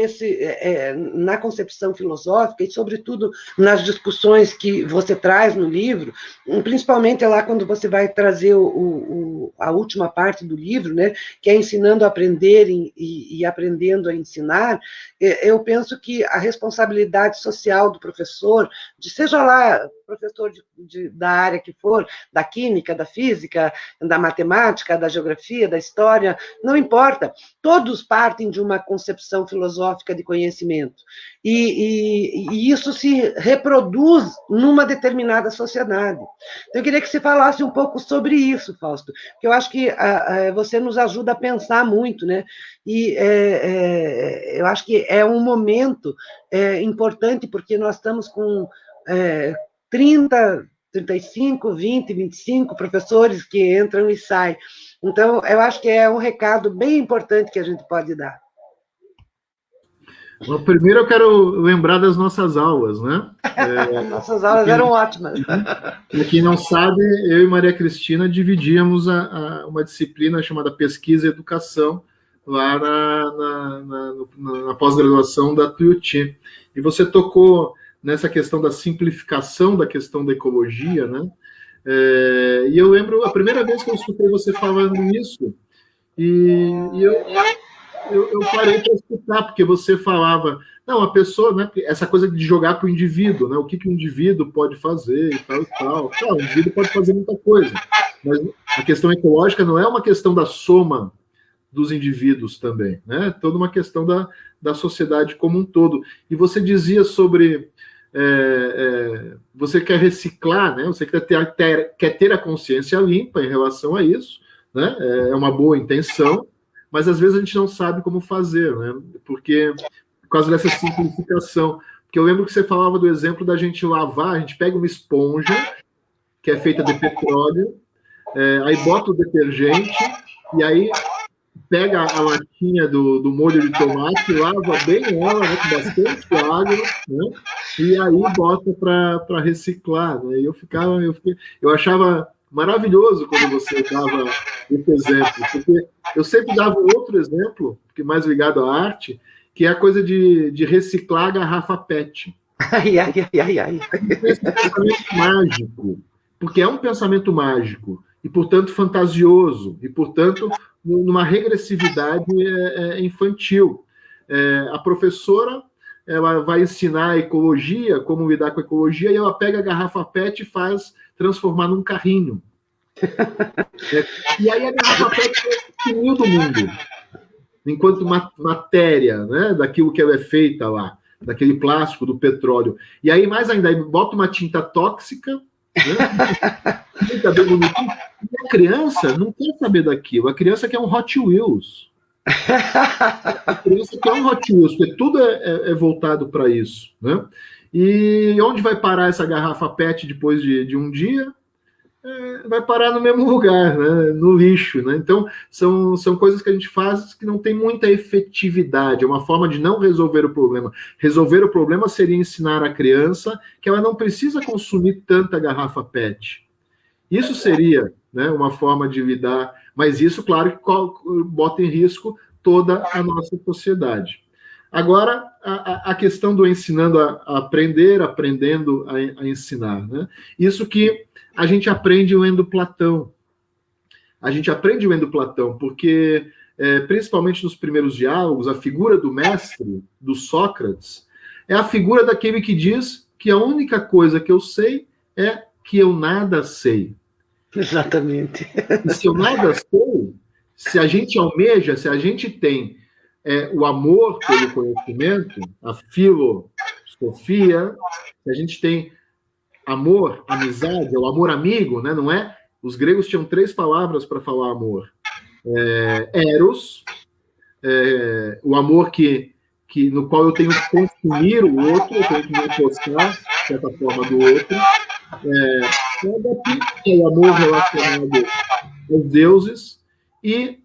na concepção filosófica, e sobretudo nas discussões que você traz no livro, principalmente lá quando você vai trazer a última parte do livro, né, que é ensinando a aprender e aprendendo a ensinar, eu penso que a responsabilidade social do professor, seja lá professor da área que for, da química, da física, da matemática, da geografia, da história, não importa, todos partem de uma concepção filosófica de conhecimento. E isso se reproduz numa determinada sociedade. Então, eu queria que você falasse um pouco sobre isso, Fausto, porque eu acho que você nos ajuda a pensar muito, né? E eu acho que é um momento importante, porque nós estamos com 30, 35, 20, 25 professores que entram e saem. Então, eu acho que é um recado bem importante que a gente pode dar. Bom, primeiro eu quero lembrar das nossas aulas, né? Nossas aulas eram ótimas. Para quem não sabe, eu e Maria Cristina dividíamos uma disciplina chamada Pesquisa e Educação lá na pós-graduação da Tuiuti. E você tocou nessa questão da simplificação da questão da ecologia, né? E eu lembro a primeira vez que eu escutei você falando isso, e eu parei para escutar, porque você falava, não, a pessoa, né, essa coisa de jogar para o indivíduo, né, o que o indivíduo pode fazer e tal e tal. Claro, o indivíduo pode fazer muita coisa, mas a questão ecológica não é uma questão da soma dos indivíduos também, né? Toda uma questão da sociedade como um todo. E você dizia sobre você quer reciclar, né? Você quer ter a consciência limpa em relação a isso, né? É uma boa intenção, mas às vezes a gente não sabe como fazer, né? Porque por causa dessa simplificação. Porque eu lembro que você falava do exemplo da gente lavar, a gente pega uma esponja que é feita de petróleo, aí bota o detergente e aí pega a latinha do molho de tomate, lava bem ela, né, com bastante água, né, e aí bota para reciclar. Né, e eu achava maravilhoso quando você dava esse exemplo, porque eu sempre dava outro exemplo, que mais ligado à arte, que é a coisa de reciclar a garrafa PET. Ai. Esse pensamento mágico, porque é um pensamento mágico, e, portanto, fantasioso, e, portanto, numa regressividade infantil. A professora ela vai ensinar a ecologia, como lidar com a ecologia, e ela pega a garrafa PET e faz transformar num carrinho. E aí a garrafa PET é o do mundo, enquanto matéria, né, daquilo que ela é feita lá, daquele plástico, do petróleo. E aí, mais ainda, aí bota uma tinta tóxica, né? E a criança não quer saber daquilo. A criança quer um Hot Wheels. A criança quer um Hot Wheels, porque tudo é voltado para isso, né? E onde vai parar essa garrafa PET depois de um dia? vai parar no mesmo lugar, né? No lixo, né? Então, são coisas que a gente faz que não tem muita efetividade, é uma forma de não resolver o problema. Resolver o problema seria ensinar a criança que ela não precisa consumir tanta garrafa PET. Isso seria, né, uma forma de lidar, mas isso, claro, que bota em risco toda a nossa sociedade. Agora, a questão do ensinando a aprender, aprendendo a ensinar, né? Isso que a gente aprende lendo Platão. A gente aprende lendo Platão, porque, principalmente nos primeiros diálogos, a figura do mestre, do Sócrates, é a figura daquele que diz que a única coisa que eu sei é que eu nada sei. Exatamente. E se eu nada sei, se a gente almeja, se a gente tem o amor pelo conhecimento, a filosofia, se a gente tem amor, amizade, o amor amigo, né? Não é? Os gregos tinham 3 palavras para falar amor. Eros, o amor no qual eu tenho que consumir o outro, eu tenho que me encostar, de certa forma, do outro. Que é o amor relacionado aos deuses. E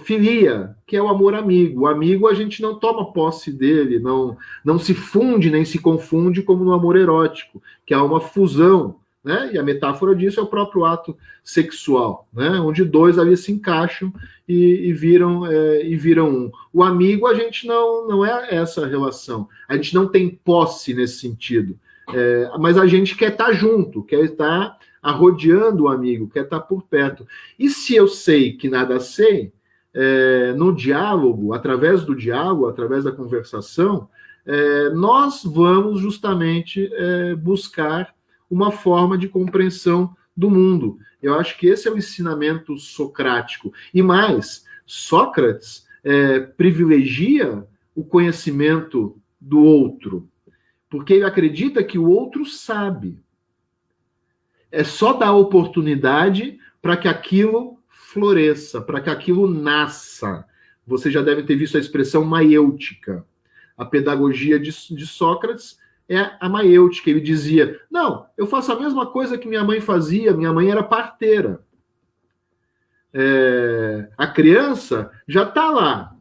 filia, que é o amor amigo. O amigo a gente não toma posse dele, não se funde nem se confunde como no amor erótico, que há uma fusão, né? E a metáfora disso é o próprio ato sexual, né? Onde 2 ali se encaixam e viram um. O amigo a gente não é essa relação, a gente não tem posse nesse sentido, mas a gente quer estar junto, quer estar arrodeando o amigo, quer estar por perto. E se eu sei que nada sei, no diálogo, através do diálogo, através da conversação, nós vamos justamente buscar uma forma de compreensão do mundo. Eu acho que esse é o ensinamento socrático. E mais, Sócrates privilegia o conhecimento do outro, porque ele acredita que o outro sabe. É só dar oportunidade para que aquilo floresça, para que aquilo nasça. Você já deve ter visto a expressão maiêutica. A pedagogia de Sócrates é a maiêutica. Ele dizia, não, eu faço a mesma coisa que minha mãe fazia, minha mãe era parteira. A criança já está lá.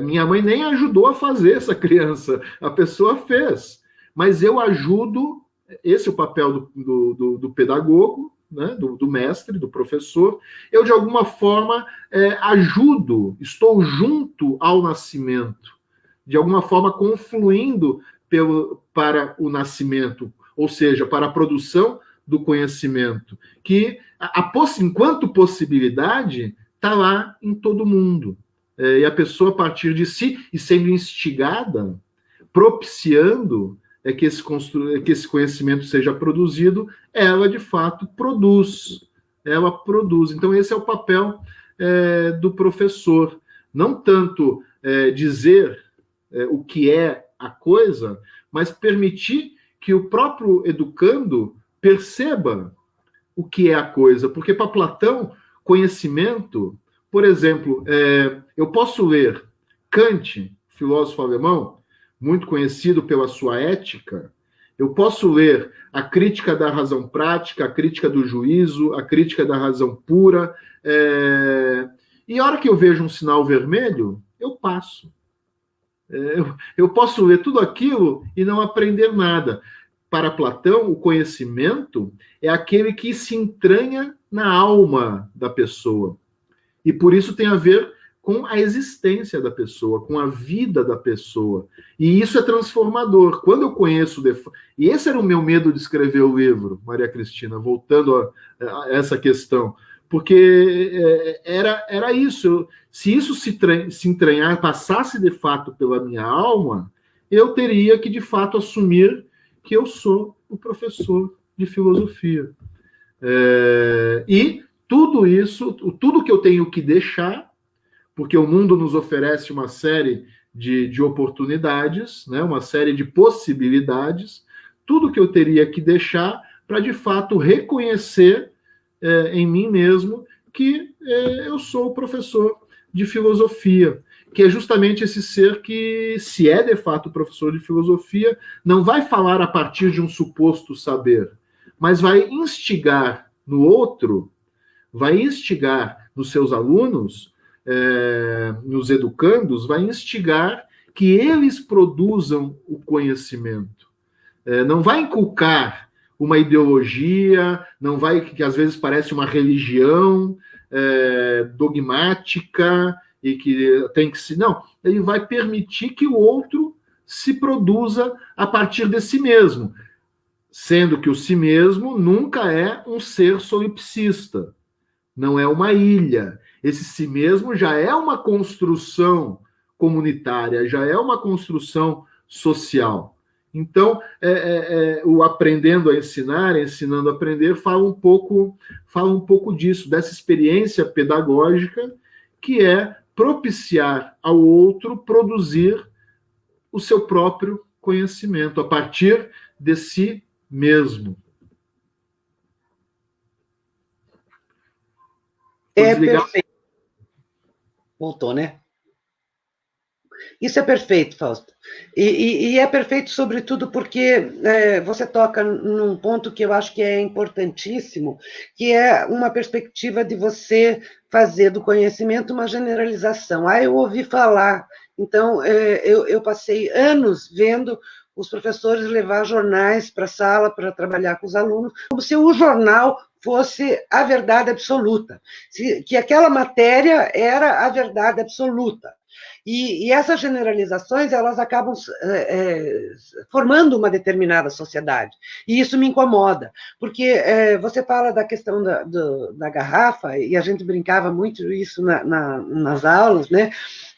Minha mãe nem ajudou a fazer essa criança, a pessoa fez. Mas eu ajudo. Esse é o papel do pedagogo, né, do mestre, do professor. Eu, de alguma forma, ajudo, estou junto ao nascimento, de alguma forma confluindo para o nascimento, ou seja, para a produção do conhecimento, que, enquanto possibilidade, está lá em todo mundo. E a pessoa, a partir de si, e sendo instigada, propiciando que esse conhecimento seja produzido, ela, de fato, produz. Ela produz. Então, esse é o papel do professor. Não tanto dizer o que é a coisa, mas permitir que o próprio educando perceba o que é a coisa. Porque, para Platão, conhecimento... Por exemplo, eu posso ler Kant, filósofo alemão, muito conhecido pela sua ética. Eu posso ler a crítica da razão prática, a crítica do juízo, a crítica da razão pura. E a hora que eu vejo um sinal vermelho, eu passo. Eu posso ler tudo aquilo e não aprender nada. Para Platão, o conhecimento é aquele que se entranha na alma da pessoa. E por isso tem a ver com a existência da pessoa, com a vida da pessoa. E isso é transformador. Quando eu conheço... E esse era o meu medo de escrever o livro, Maria Cristina, voltando a essa questão. Porque era isso. Se isso se entranhar, passasse de fato pela minha alma, eu teria que, de fato, assumir que eu sou o professor de filosofia. E tudo isso, tudo que eu tenho que deixar, porque o mundo nos oferece uma série de oportunidades, né, uma série de possibilidades, tudo que eu teria que deixar para, de fato, reconhecer em mim mesmo que eu sou o professor de filosofia, que é justamente esse ser que, se é de fato professor de filosofia, não vai falar a partir de um suposto saber, mas vai instigar no outro, vai instigar nos seus alunos, nos educandos, vai instigar que eles produzam o conhecimento. Não vai inculcar uma ideologia, não vai, que às vezes parece uma religião dogmática e que tem que se... Não, ele vai permitir que o outro se produza a partir de si mesmo, sendo que o si mesmo nunca é um ser solipsista, não é uma ilha. Esse si mesmo já é uma construção comunitária, já é uma construção social. Então, o aprendendo a ensinar, ensinando a aprender, fala um pouco disso, dessa experiência pedagógica que é propiciar ao outro produzir o seu próprio conhecimento a partir de si mesmo. Perfeito. Voltou, né? Isso é perfeito, Fausto. E é perfeito, sobretudo, porque você toca num ponto que eu acho que é importantíssimo, que é uma perspectiva de você fazer do conhecimento uma generalização. Eu ouvi falar, então eu passei anos vendo os professores levar jornais para a sala para trabalhar com os alunos, como se o jornal fosse a verdade absoluta, que aquela matéria era a verdade absoluta. E essas generalizações, elas acabam formando uma determinada sociedade. E isso me incomoda, porque você fala da questão da garrafa, e a gente brincava muito isso nas aulas, né?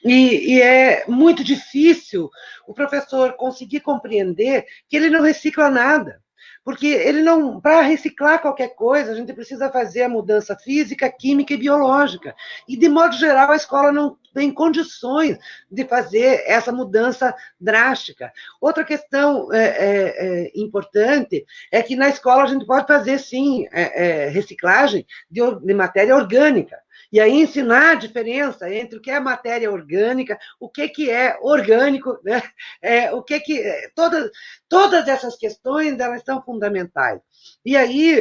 E é muito difícil o professor conseguir compreender que ele não recicla nada. Porque ele não, para reciclar qualquer coisa, a gente precisa fazer a mudança física, química e biológica. E, de modo geral, a escola não tem condições de fazer essa mudança drástica. Outra questão importante é que na escola a gente pode fazer, sim, reciclagem de matéria orgânica. E aí ensinar a diferença entre o que é matéria orgânica, o que é orgânico, né? Todas essas questões, elas são fundamentais. E aí,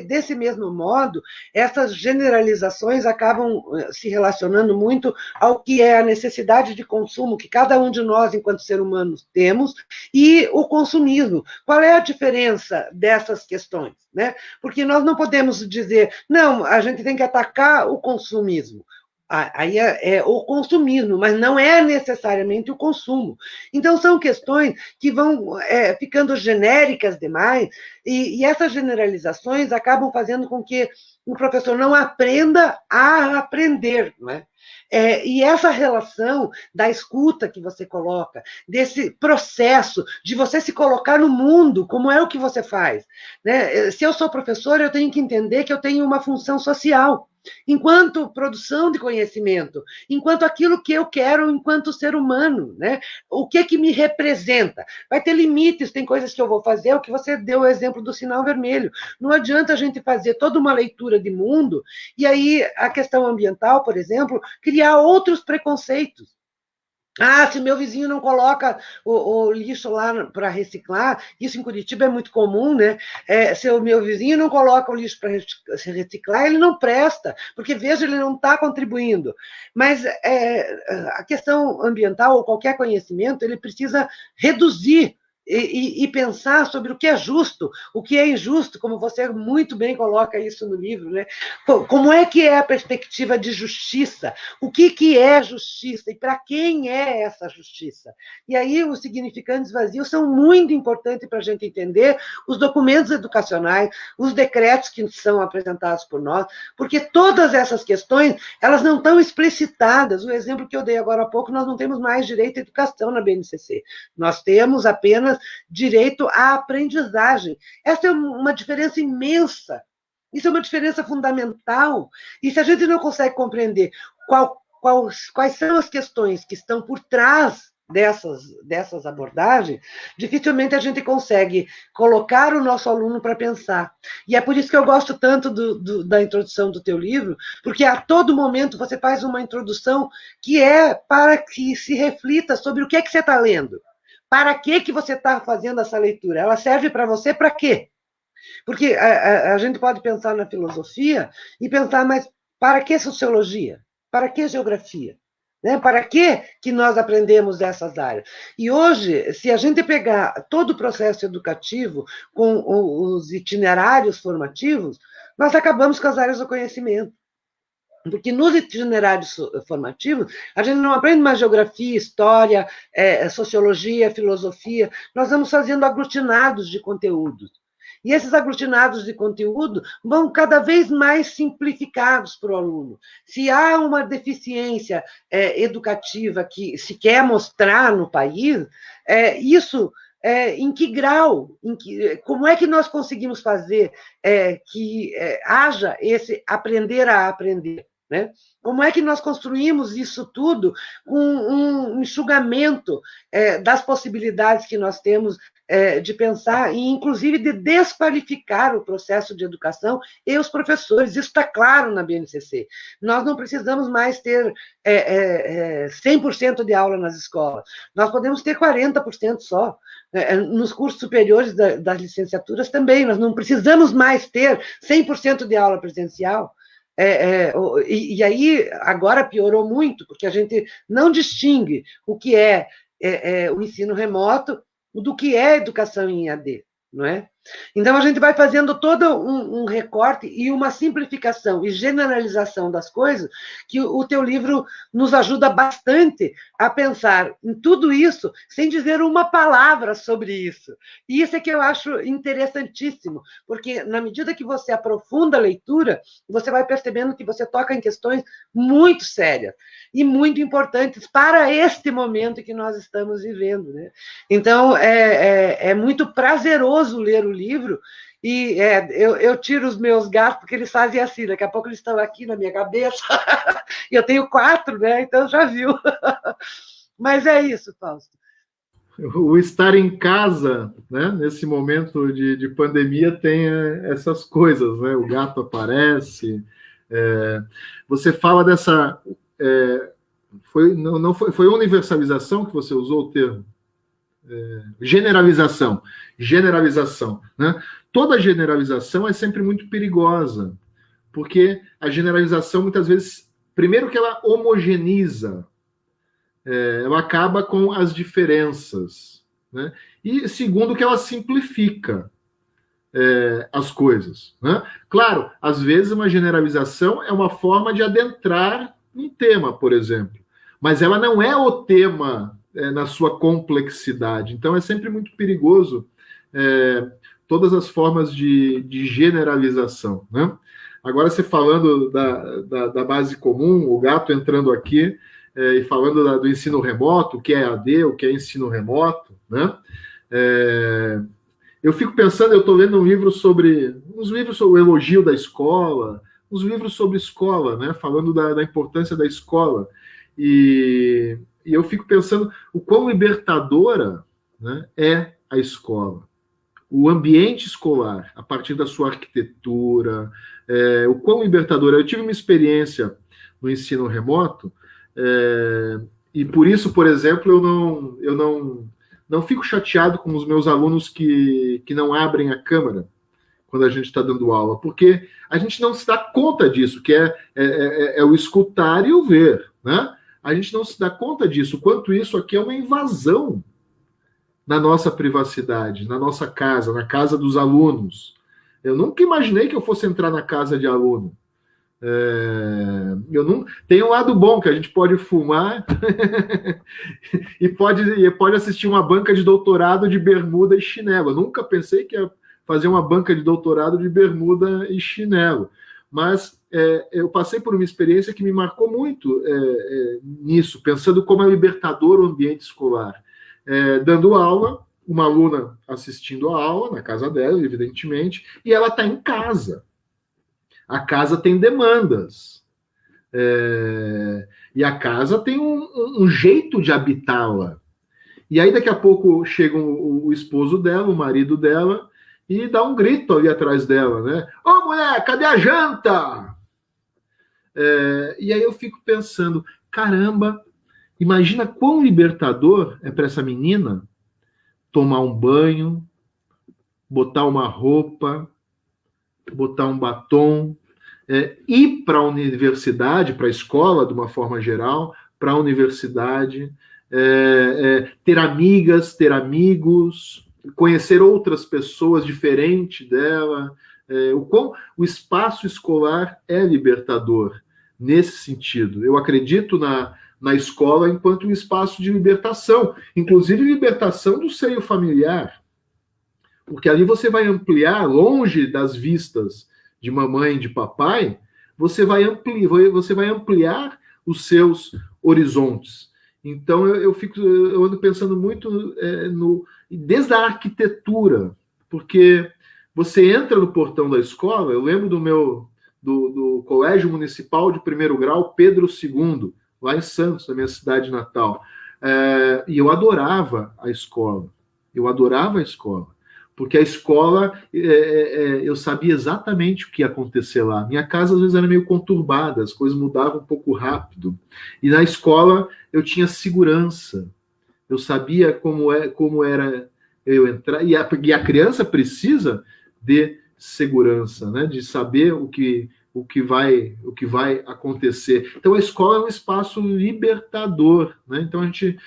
desse mesmo modo, essas generalizações acabam se relacionando muito ao que é a necessidade de consumo que cada um de nós, enquanto ser humanos, temos, e o consumismo. Qual é a diferença dessas questões, né? Porque nós não podemos dizer, não, a gente tem que atacar o consumismo. Aí é o consumismo, mas não é necessariamente o consumo. Então, são questões que vão ficando genéricas demais, e essas generalizações acabam fazendo com que o professor não aprenda a aprender, não é? E essa relação da escuta que você coloca, desse processo de você se colocar no mundo, como é o que você faz, né? Se eu sou professor, eu tenho que entender que eu tenho uma função social, enquanto produção de conhecimento, enquanto aquilo que eu quero enquanto ser humano, né? O que me representa? Vai ter limites, tem coisas que eu vou fazer, o que você deu o exemplo do sinal vermelho. Não adianta a gente fazer toda uma leitura de mundo e aí a questão ambiental, por exemplo, criar outros preconceitos. Se meu vizinho não coloca o lixo lá para reciclar, isso em Curitiba é muito comum, né? Se o meu vizinho não coloca o lixo para reciclar, ele não presta, porque, veja, ele não está contribuindo. Mas a questão ambiental, ou qualquer conhecimento, ele precisa reduzir e pensar sobre o que é justo, o que é injusto, como você muito bem coloca isso no livro, né? Como é que é a perspectiva de justiça? O que é justiça e para quem é essa justiça? E aí os significantes vazios são muito importantes para a gente entender os documentos educacionais, os decretos que são apresentados por nós, porque todas essas questões, elas não estão explicitadas. O exemplo que eu dei agora há pouco, nós não temos mais direito à educação na BNCC. Nós temos apenas direito à aprendizagem. Essa é uma diferença imensa. Isso é uma diferença fundamental. E se a gente não consegue compreender quais são as questões que estão por trás dessas abordagens, dificilmente a gente consegue colocar o nosso aluno para pensar. E é por isso que eu gosto tanto da introdução do teu livro, porque a todo momento você faz uma introdução que é para que se reflita sobre o que é que você está lendo. Para que você está fazendo essa leitura? Ela serve para você para quê? Porque a gente pode pensar na filosofia e pensar, mas para que sociologia? Para que geografia? Né? Para que nós aprendemos essas áreas? E hoje, se a gente pegar todo o processo educativo com os itinerários formativos, nós acabamos com as áreas do conhecimento. Porque nos itinerários formativos, a gente não aprende mais geografia, história, sociologia, filosofia, nós vamos fazendo aglutinados de conteúdos. E esses aglutinados de conteúdo vão cada vez mais simplificados para o aluno. Se há uma deficiência educativa que se quer mostrar no país, isso em que grau, como é que nós conseguimos fazer que haja esse aprender a aprender? Né? Como é que nós construímos isso tudo com um enxugamento das possibilidades que nós temos de pensar e, inclusive, de desqualificar o processo de educação e os professores. Isso está claro na BNCC. Nós não precisamos mais ter 100% de aula nas escolas. Nós podemos ter 40% só. Nos cursos superiores das licenciaturas também. Nós não precisamos mais ter 100% de aula presencial. E aí, agora piorou muito, porque a gente não distingue o que é o ensino remoto do que é educação em EAD, não é? Então, a gente vai fazendo todo um recorte e uma simplificação e generalização das coisas que o teu livro nos ajuda bastante a pensar em tudo isso sem dizer uma palavra sobre isso. E isso é que eu acho interessantíssimo, porque na medida que você aprofunda a leitura, você vai percebendo que você toca em questões muito sérias e muito importantes para este momento que nós estamos vivendo, né? Então, é muito prazeroso ler o livro, e eu tiro os meus gatos, porque eles fazem assim, daqui a pouco eles estão aqui na minha cabeça, e eu tenho 4, né? Então já viu. Mas é isso, Fausto. O estar em casa, né, nesse momento de pandemia, tem essas coisas, né? O gato aparece. Você fala dessa... foi universalização que você usou o termo? Generalização, né? Toda generalização é sempre muito perigosa, porque a generalização, muitas vezes, primeiro que ela homogeneiza, ela acaba com as diferenças, né? E segundo que ela simplifica as coisas, né? Claro, às vezes uma generalização é uma forma de adentrar um tema, por exemplo, mas ela não é o tema na sua complexidade. Então, é sempre muito perigoso todas as formas de generalização, né? Agora, você falando da base comum, o gato entrando aqui, e falando do ensino remoto, o que é AD, o que é ensino remoto, né? Eu fico pensando, eu estou lendo uns livros sobre o elogio da escola, uns livros sobre escola, né? Falando da importância da escola. E eu fico pensando o quão libertadora, né, é a escola. O ambiente escolar, a partir da sua arquitetura, o quão libertadora. Eu tive uma experiência no ensino remoto, e por isso, por exemplo, eu não fico chateado com os meus alunos que não abrem a câmera quando a gente está dando aula, porque a gente não se dá conta disso, que é o escutar e o ver, né? A gente não se dá conta disso, quanto isso aqui é uma invasão na nossa privacidade, na nossa casa, na casa dos alunos. Eu nunca imaginei que eu fosse entrar na casa de aluno. Tem um lado bom, que a gente pode fumar e pode assistir uma banca de doutorado de bermuda e chinelo. Eu nunca pensei que ia fazer uma banca de doutorado de bermuda e chinelo. Mas eu passei por uma experiência que me marcou muito nisso, pensando como é libertador o ambiente escolar. Dando aula, uma aluna assistindo a aula, na casa dela, evidentemente, e ela está em casa. A casa tem demandas. E a casa tem um jeito de habitá-la. E aí, daqui a pouco, chega o esposo dela, o marido dela, e dá um grito ali atrás dela, né? Ô, mulher, cadê a janta? E aí eu fico pensando, caramba, imagina quão libertador é para essa menina tomar um banho, botar uma roupa, botar um batom, ir para a universidade, para a escola, de uma forma geral, para a universidade, ter amigas, ter amigos, conhecer outras pessoas diferentes dela. O espaço escolar é libertador nesse sentido. Eu acredito na escola enquanto um espaço de libertação, inclusive libertação do seio familiar, porque ali você vai ampliar, longe das vistas de mamãe e de papai, você vai ampliar os seus horizontes. Então eu ando pensando muito desde a arquitetura, porque você entra no portão da escola. Eu lembro do Colégio Municipal de Primeiro Grau Pedro II, lá em Santos, na minha cidade natal. E eu adorava a escola. Porque a escola, eu sabia exatamente o que ia acontecer lá. Minha casa, às vezes, era meio conturbada, as coisas mudavam um pouco rápido. E na escola, eu tinha segurança. Eu sabia como era eu entrar. E a criança precisa de segurança, né? De saber o que vai acontecer. Então, a escola é um espaço libertador, né? Então, a gente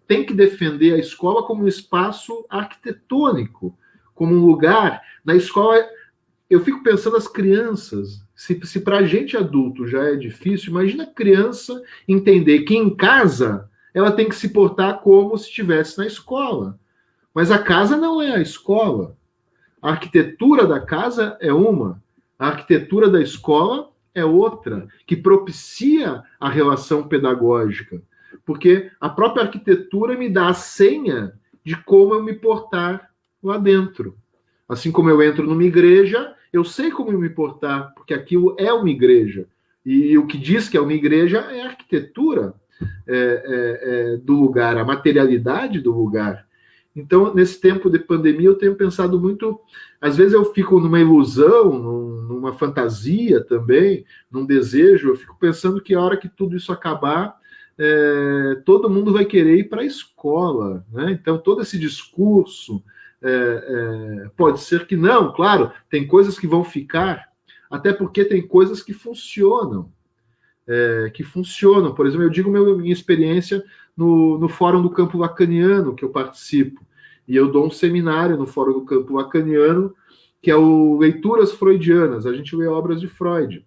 tem que defender a escola como um espaço arquitetônico, como um lugar. Na escola, eu fico pensando as crianças. Se para a gente adulto já é difícil, imagina a criança entender que em casa ela tem que se portar como se estivesse na escola. Mas a casa não é a escola. A arquitetura da casa é uma, a arquitetura da escola é outra, que propicia a relação pedagógica. Porque a própria arquitetura me dá a senha de como eu me portar lá dentro. Assim como eu entro numa igreja, eu sei como eu me portar, porque aquilo é uma igreja. E o que diz que é uma igreja é a arquitetura do lugar, a materialidade do lugar. Então, nesse tempo de pandemia, eu tenho pensado muito. Às vezes eu fico numa ilusão, numa fantasia também, num desejo. Eu fico pensando que a hora que tudo isso acabar, todo mundo vai querer ir para a escola, né? Então, todo esse discurso pode ser que não, claro, tem coisas que vão ficar, até porque tem coisas que funcionam. Por exemplo, eu digo minha experiência no Fórum do Campo Lacaniano, que eu participo, e eu dou um seminário no Fórum do Campo Lacaniano, que é o Leituras Freudianas, a gente lê obras de Freud.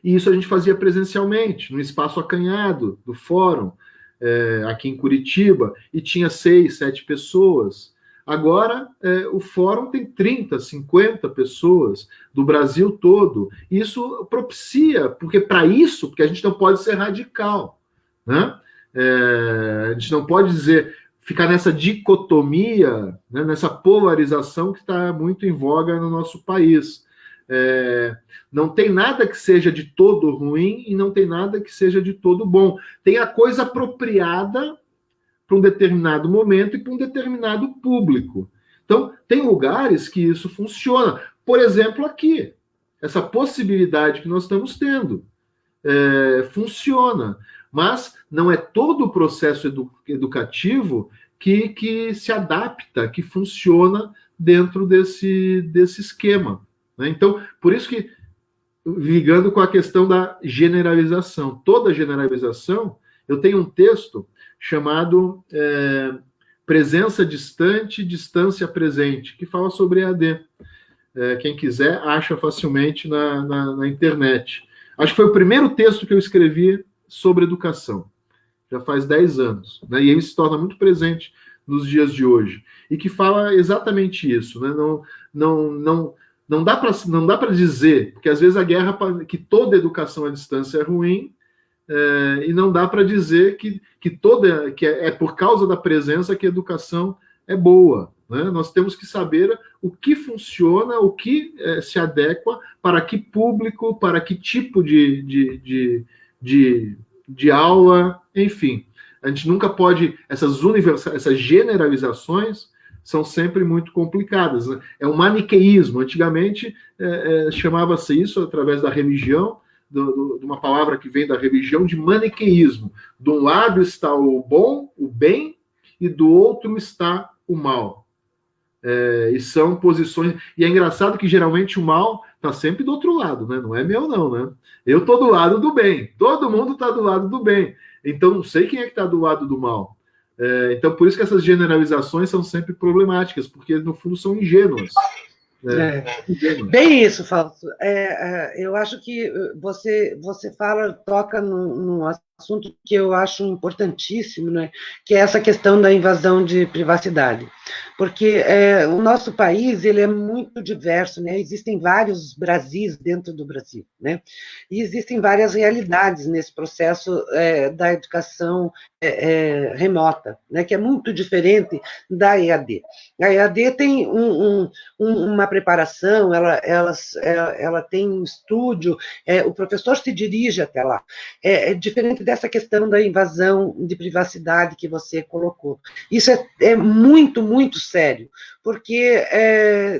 E isso a gente fazia presencialmente, no espaço acanhado do fórum, aqui em Curitiba, e tinha 6, 7 pessoas. Agora, o fórum tem 30, 50 pessoas do Brasil todo. Isso propicia, porque a gente não pode ser radical, né? A gente não pode ficar nessa dicotomia, né, nessa polarização que está muito em voga no nosso país. Não tem nada que seja de todo ruim e não tem nada que seja de todo bom. Tem a coisa apropriada para um determinado momento e para um determinado público. Então, tem lugares que isso funciona. Por exemplo, aqui, essa possibilidade que nós estamos tendo funciona, mas não é todo o processo educativo que se adapta, que funciona dentro desse esquema, né? Então, por isso que, ligando com a questão da generalização, toda generalização, eu tenho um texto chamado Presença Distante, Distância Presente, que fala sobre EAD. Quem quiser, acha facilmente na internet. Acho que foi o primeiro texto que eu escrevi sobre educação. Já faz 10 anos. Né? E ele se torna muito presente nos dias de hoje. E que fala exatamente isso. Né? Não dá para dizer, porque às vezes que toda educação à distância é ruim, e não dá para dizer que é por causa da presença que a educação é boa. Né? Nós temos que saber o que funciona, o que se adequa para que público, para que tipo de aula, enfim. A gente nunca pode... Essas generalizações são sempre muito complicadas. Né? É um maniqueísmo. Antigamente, chamava-se isso, através da religião, de uma palavra que vem da religião, de maniqueísmo. De um lado está o bom, o bem, e do outro está o mal. E são posições... E é engraçado que, geralmente, o mal está sempre do outro lado, né? Não é meu, não, né? Eu estou do lado do bem, todo mundo está do lado do bem. Então, não sei quem é que está do lado do mal. Então, por isso que essas generalizações são sempre problemáticas, porque, no fundo, são ingênuas. É. Bem isso, Fausto. Eu acho que você toca num assunto que eu acho importantíssimo, né? Que é essa questão da invasão de privacidade. Porque o nosso país ele é muito diverso, né? Existem vários Brasis dentro do Brasil, né? E existem várias realidades nesse processo da educação remota, né? Que é muito diferente da EAD. A EAD tem uma preparação, ela tem um estúdio, o professor se dirige até lá. É diferente dessa questão da invasão de privacidade que você colocou. Isso é muito, muito sério, porque,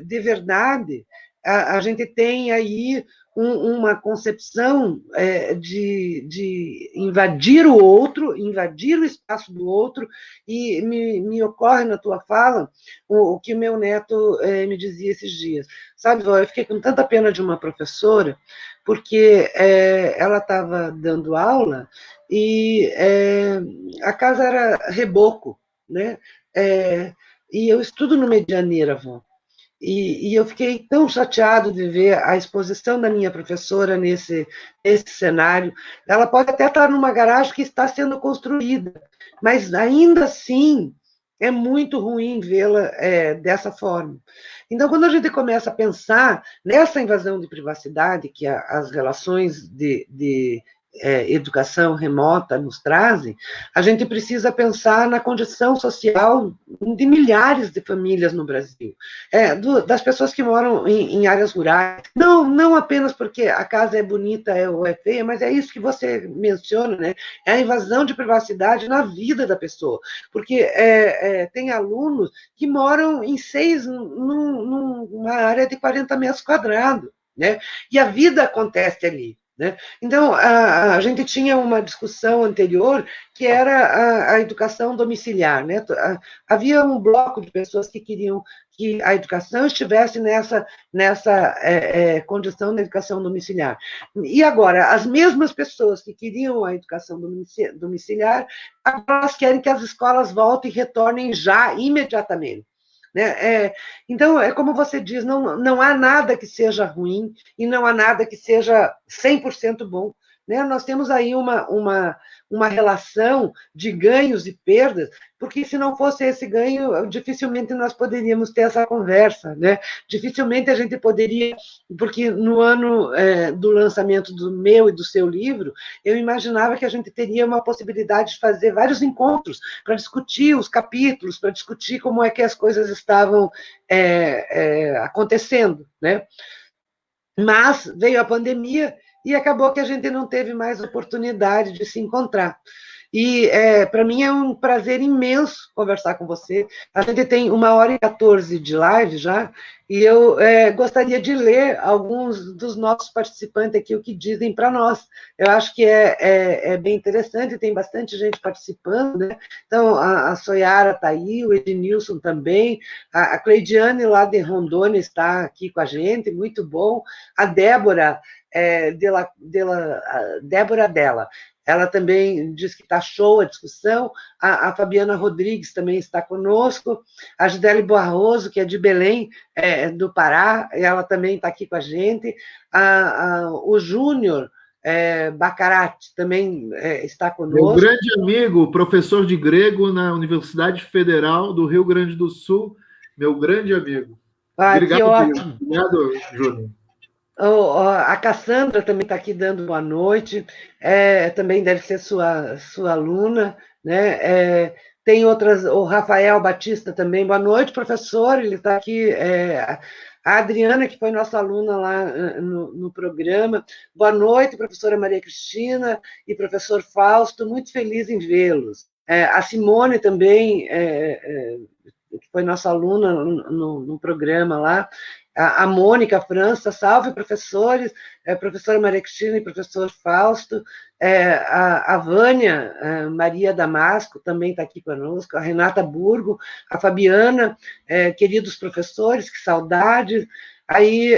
de verdade, a gente tem aí uma concepção de invadir o outro, invadir o espaço do outro, e me ocorre na tua fala o que o meu neto me dizia esses dias. Sabe, eu fiquei com tanta pena de uma professora, porque ela estava dando aula e a casa era reboco, né? E eu estudo no Medianeira, vó. E eu fiquei tão chateado de ver a exposição da minha professora nesse cenário. Ela pode até estar numa garagem que está sendo construída, mas ainda assim é muito ruim vê-la dessa forma. Então, quando a gente começa a pensar nessa invasão de privacidade que as relações de educação remota nos trazem, a gente precisa pensar na condição social de milhares de famílias no Brasil, das pessoas que moram em áreas rurais, não apenas porque a casa é bonita ou é feia, mas é isso que você menciona, né? É a invasão de privacidade na vida da pessoa, porque tem alunos que moram em 6 numa área de 40 metros quadrados, né? E a vida acontece ali. Né? Então, a gente tinha uma discussão anterior que era a educação domiciliar. Né? Havia um bloco de pessoas que queriam que a educação estivesse nessa condição da educação domiciliar. E agora, as mesmas pessoas que queriam a educação domiciliar, agora elas querem que as escolas voltem e retornem já, imediatamente. Né? Então, é como você diz, não há nada que seja ruim e não há nada que seja 100% bom. Né? Nós temos aí uma relação de ganhos e perdas, porque se não fosse esse ganho, dificilmente nós poderíamos ter essa conversa. Né? Dificilmente a gente poderia, porque no ano do lançamento do meu e do seu livro, eu imaginava que a gente teria uma possibilidade de fazer vários encontros para discutir os capítulos, para discutir como é que as coisas estavam acontecendo, né? Mas veio a pandemia e acabou que a gente não teve mais oportunidade de se encontrar. E para mim é um prazer imenso conversar com você. A gente tem 1h14 de live já, e eu gostaria de ler alguns dos nossos participantes aqui, o que dizem para nós. Eu acho que é bem interessante, tem bastante gente participando, né? Então, a Soyara está aí, o Ednilson também, a Cleidiane lá de Rondônia está aqui com a gente, muito bom. A Débora, Débora Della, ela também diz que está show a discussão. A Fabiana Rodrigues também está conosco. A Gisele Barroso, que é de Belém, do Pará, ela também está aqui com a gente. O Júnior Bacarati também está conosco. Meu grande amigo, professor de grego na Universidade Federal do Rio Grande do Sul, meu grande amigo. Obrigado, que ótimo. Obrigado, Júnior. A Cassandra também está aqui dando boa noite, também deve ser sua aluna, né? Tem outras, o Rafael Batista também, boa noite, professor, ele está aqui, a Adriana, que foi nossa aluna lá no programa, boa noite, professora Maria Cristina e professor Fausto, muito feliz em vê-los. A Simone também, que foi nossa aluna no programa lá, a Mônica França, salve professores, professora Maria Cristina e professor Fausto, a Vânia Maria Damasco também está aqui conosco, a Renata Burgo, a Fabiana, queridos professores, que saudade, Aí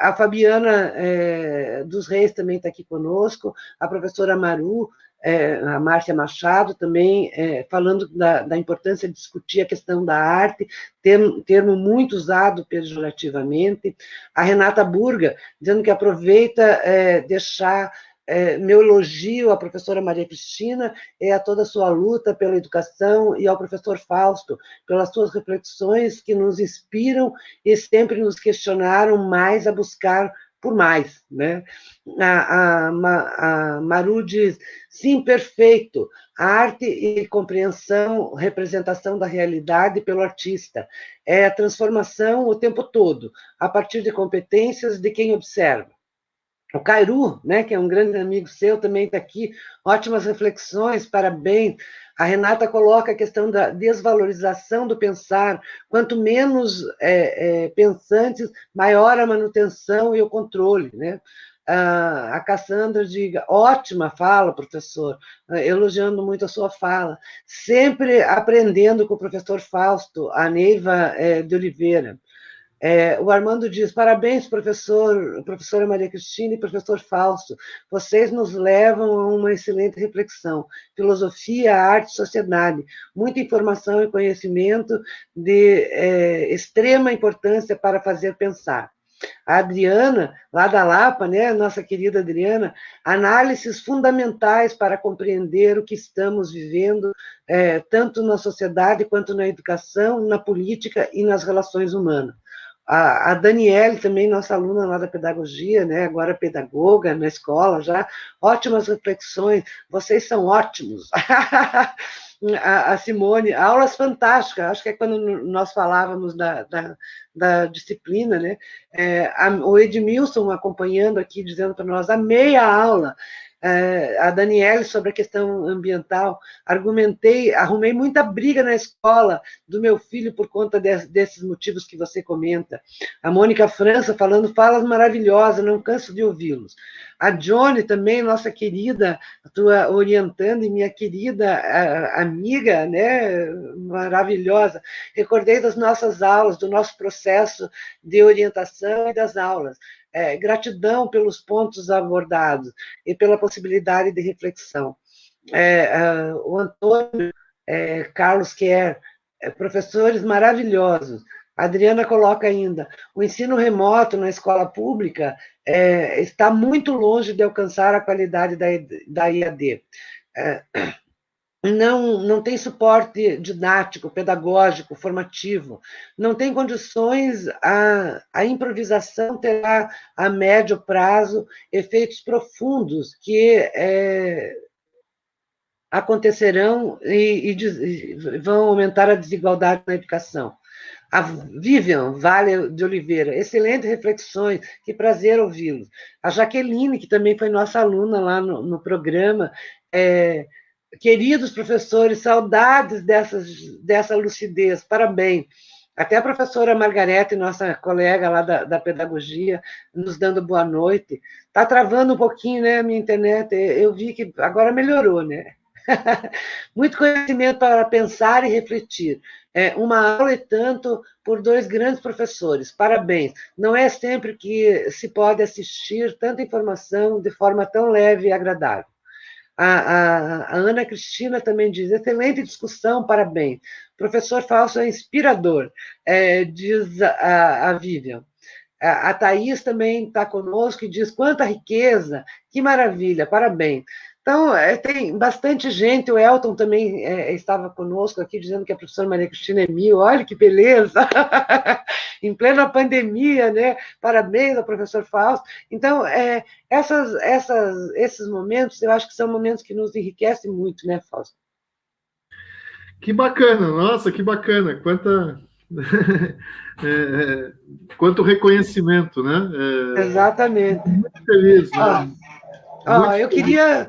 a Fabiana dos Reis também está aqui conosco, a professora Maru, a Márcia Machado também falando da importância de discutir a questão da arte, termo muito usado pejorativamente, a Renata Burga, dizendo que aproveita deixar meu elogio à professora Maria Cristina e a toda a sua luta pela educação e ao professor Fausto, pelas suas reflexões que nos inspiram e sempre nos questionaram mais a buscar por mais. Né? A Maru diz, sim, perfeito, arte e compreensão, representação da realidade pelo artista, é a transformação o tempo todo, a partir de competências de quem observa. O Cairu, né, que é um grande amigo seu, também está aqui, ótimas reflexões, parabéns. A Renata coloca a questão da desvalorização do pensar, quanto menos pensantes, maior a manutenção e o controle. Né? A Cassandra diga, ótima fala, professor, elogiando muito a sua fala, sempre aprendendo com o professor Fausto, a Neiva de Oliveira. O Armando diz, parabéns, professora Maria Cristina e professor Fausto, vocês nos levam a uma excelente reflexão, filosofia, arte, sociedade, muita informação e conhecimento de extrema importância para fazer pensar. A Adriana, lá da Lapa, né, nossa querida Adriana, análises fundamentais para compreender o que estamos vivendo, tanto na sociedade quanto na educação, na política e nas relações humanas. A Daniele, também nossa aluna lá da pedagogia, né, agora pedagoga na escola já, ótimas reflexões, vocês são ótimos. A Simone, aulas fantásticas, acho que é quando nós falávamos da disciplina, né? O Edmilson acompanhando aqui, dizendo para nós, amei a aula. A Daniele sobre a questão ambiental, arrumei muita briga na escola do meu filho por conta desses motivos que você comenta. A Mônica França falando falas maravilhosas, não canso de ouvi-los. A Johnny também, nossa querida, tua orientando e minha querida amiga, né, maravilhosa. Recordei das nossas aulas, do nosso processo de orientação e das aulas. Gratidão pelos pontos abordados e pela possibilidade de reflexão. O Antônio Carlos Quer, professores maravilhosos. A Adriana coloca ainda, o ensino remoto na escola pública está muito longe de alcançar a qualidade da IAD. Não tem suporte didático, pedagógico, formativo, não tem condições, a improvisação terá a médio prazo efeitos profundos que acontecerão e vão aumentar a desigualdade na educação. A Vivian Vale de Oliveira, excelentes reflexões, que prazer ouvi-los. A Jaqueline, que também foi nossa aluna lá no programa, queridos professores, saudades dessa lucidez, parabéns. Até a professora Margarete, nossa colega lá da pedagogia, nos dando boa noite. Está travando um pouquinho, né, a minha internet, eu vi que agora melhorou, né? Muito conhecimento para pensar e refletir. Uma aula e tanto por dois grandes professores. Parabéns. Não é sempre que se pode assistir tanta informação de forma tão leve e agradável. A Ana Cristina também diz, excelente discussão, parabéns. Professor Fausto é inspirador, diz a Vivian. A Thaís também está conosco e diz, quanta riqueza, que maravilha, parabéns. Então, tem bastante gente, o Elton também estava conosco aqui, dizendo que a professora Maria Cristina é mil, olha que beleza, em plena pandemia, né? Parabéns ao professor Fausto. Então, esses momentos, eu acho que são momentos que nos enriquecem muito, né, Fausto? Que bacana, nossa, que bacana, quanto reconhecimento, né? Exatamente. Muito feliz, né? Eu queria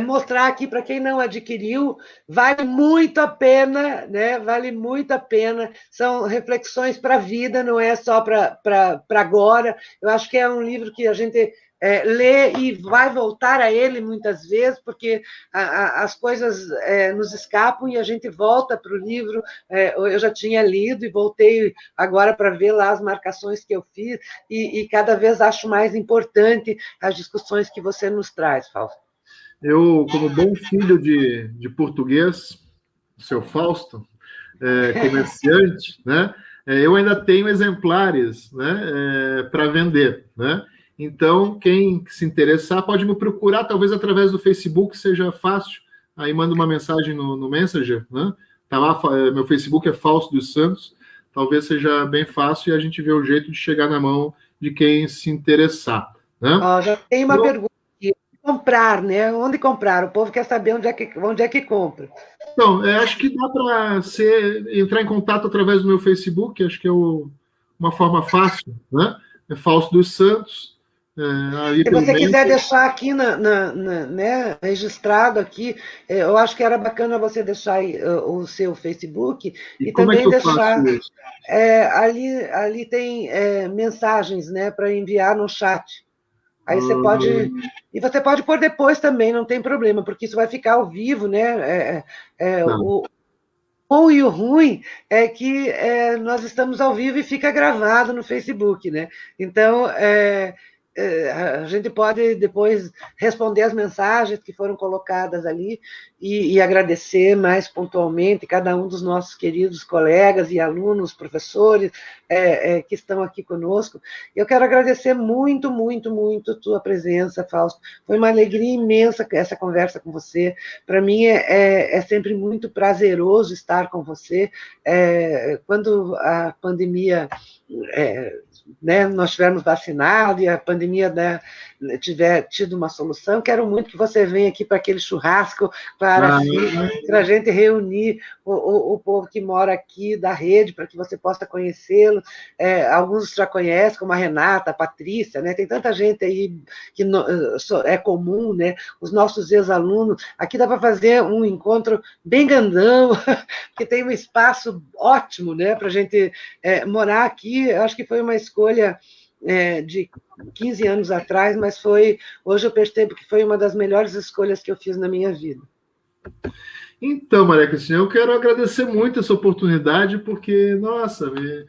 mostrar aqui para quem não adquiriu, vale muito a pena, né? Vale muito a pena. São reflexões para a vida, não é só para agora. Eu acho que é um livro que a gente lê e vai voltar a ele muitas vezes, porque as coisas nos escapam e a gente volta para o livro. Eu já tinha lido e voltei agora para ver lá as marcações que eu fiz, e cada vez acho mais importante as discussões que você nos traz, Fausto. Eu, como bom filho de português, seu Fausto, comerciante, né? Eu ainda tenho exemplares, né, para vender, né? Então, quem se interessar pode me procurar, talvez através do Facebook seja fácil. Aí manda uma mensagem no Messenger, né? Tá lá, meu Facebook é Fausto dos Santos. Talvez seja bem fácil e a gente vê o jeito de chegar na mão de quem se interessar, né? Já tem uma pergunta aqui. Comprar, né? Onde comprar? O povo quer saber onde é que compra. Então, acho que dá para entrar em contato através do meu Facebook, acho que é uma forma fácil, né? É Fausto dos Santos. Se você quiser deixar aqui né, registrado aqui, eu acho que era bacana você deixar o seu Facebook e também é que eu deixar. Faço isso? Ali tem mensagens, né, para enviar no chat. Aí você pode. E você pode pôr depois também, não tem problema, porque isso vai ficar ao vivo, né? O bom e o ruim é que nós estamos ao vivo e fica gravado no Facebook, né? Então, a gente pode depois responder as mensagens que foram colocadas ali e agradecer mais pontualmente cada um dos nossos queridos colegas e alunos, professores que estão aqui conosco. Eu quero agradecer muito, muito, muito a tua presença, Fausto. Foi uma alegria imensa essa conversa com você. Para mim é sempre muito prazeroso estar com você. Quando a pandemia né, nós tivermos vacinado e a pandemia, né, tiver tido uma solução, quero muito que você venha aqui para aquele churrasco para a gente reunir o povo que mora aqui da rede, para que você possa conhecê-lo. Alguns já conhecem, como a Renata, a Patrícia, né? Tem tanta gente aí que é comum, né? Os nossos ex-alunos. Aqui dá para fazer um encontro bem grandão, porque tem um espaço ótimo, né, para a gente morar aqui. Eu acho que foi uma escolha de 15 anos atrás, mas hoje eu percebo que foi uma das melhores escolhas que eu fiz na minha vida. Então, Maria Cristina, eu quero agradecer muito essa oportunidade, porque, nossa, me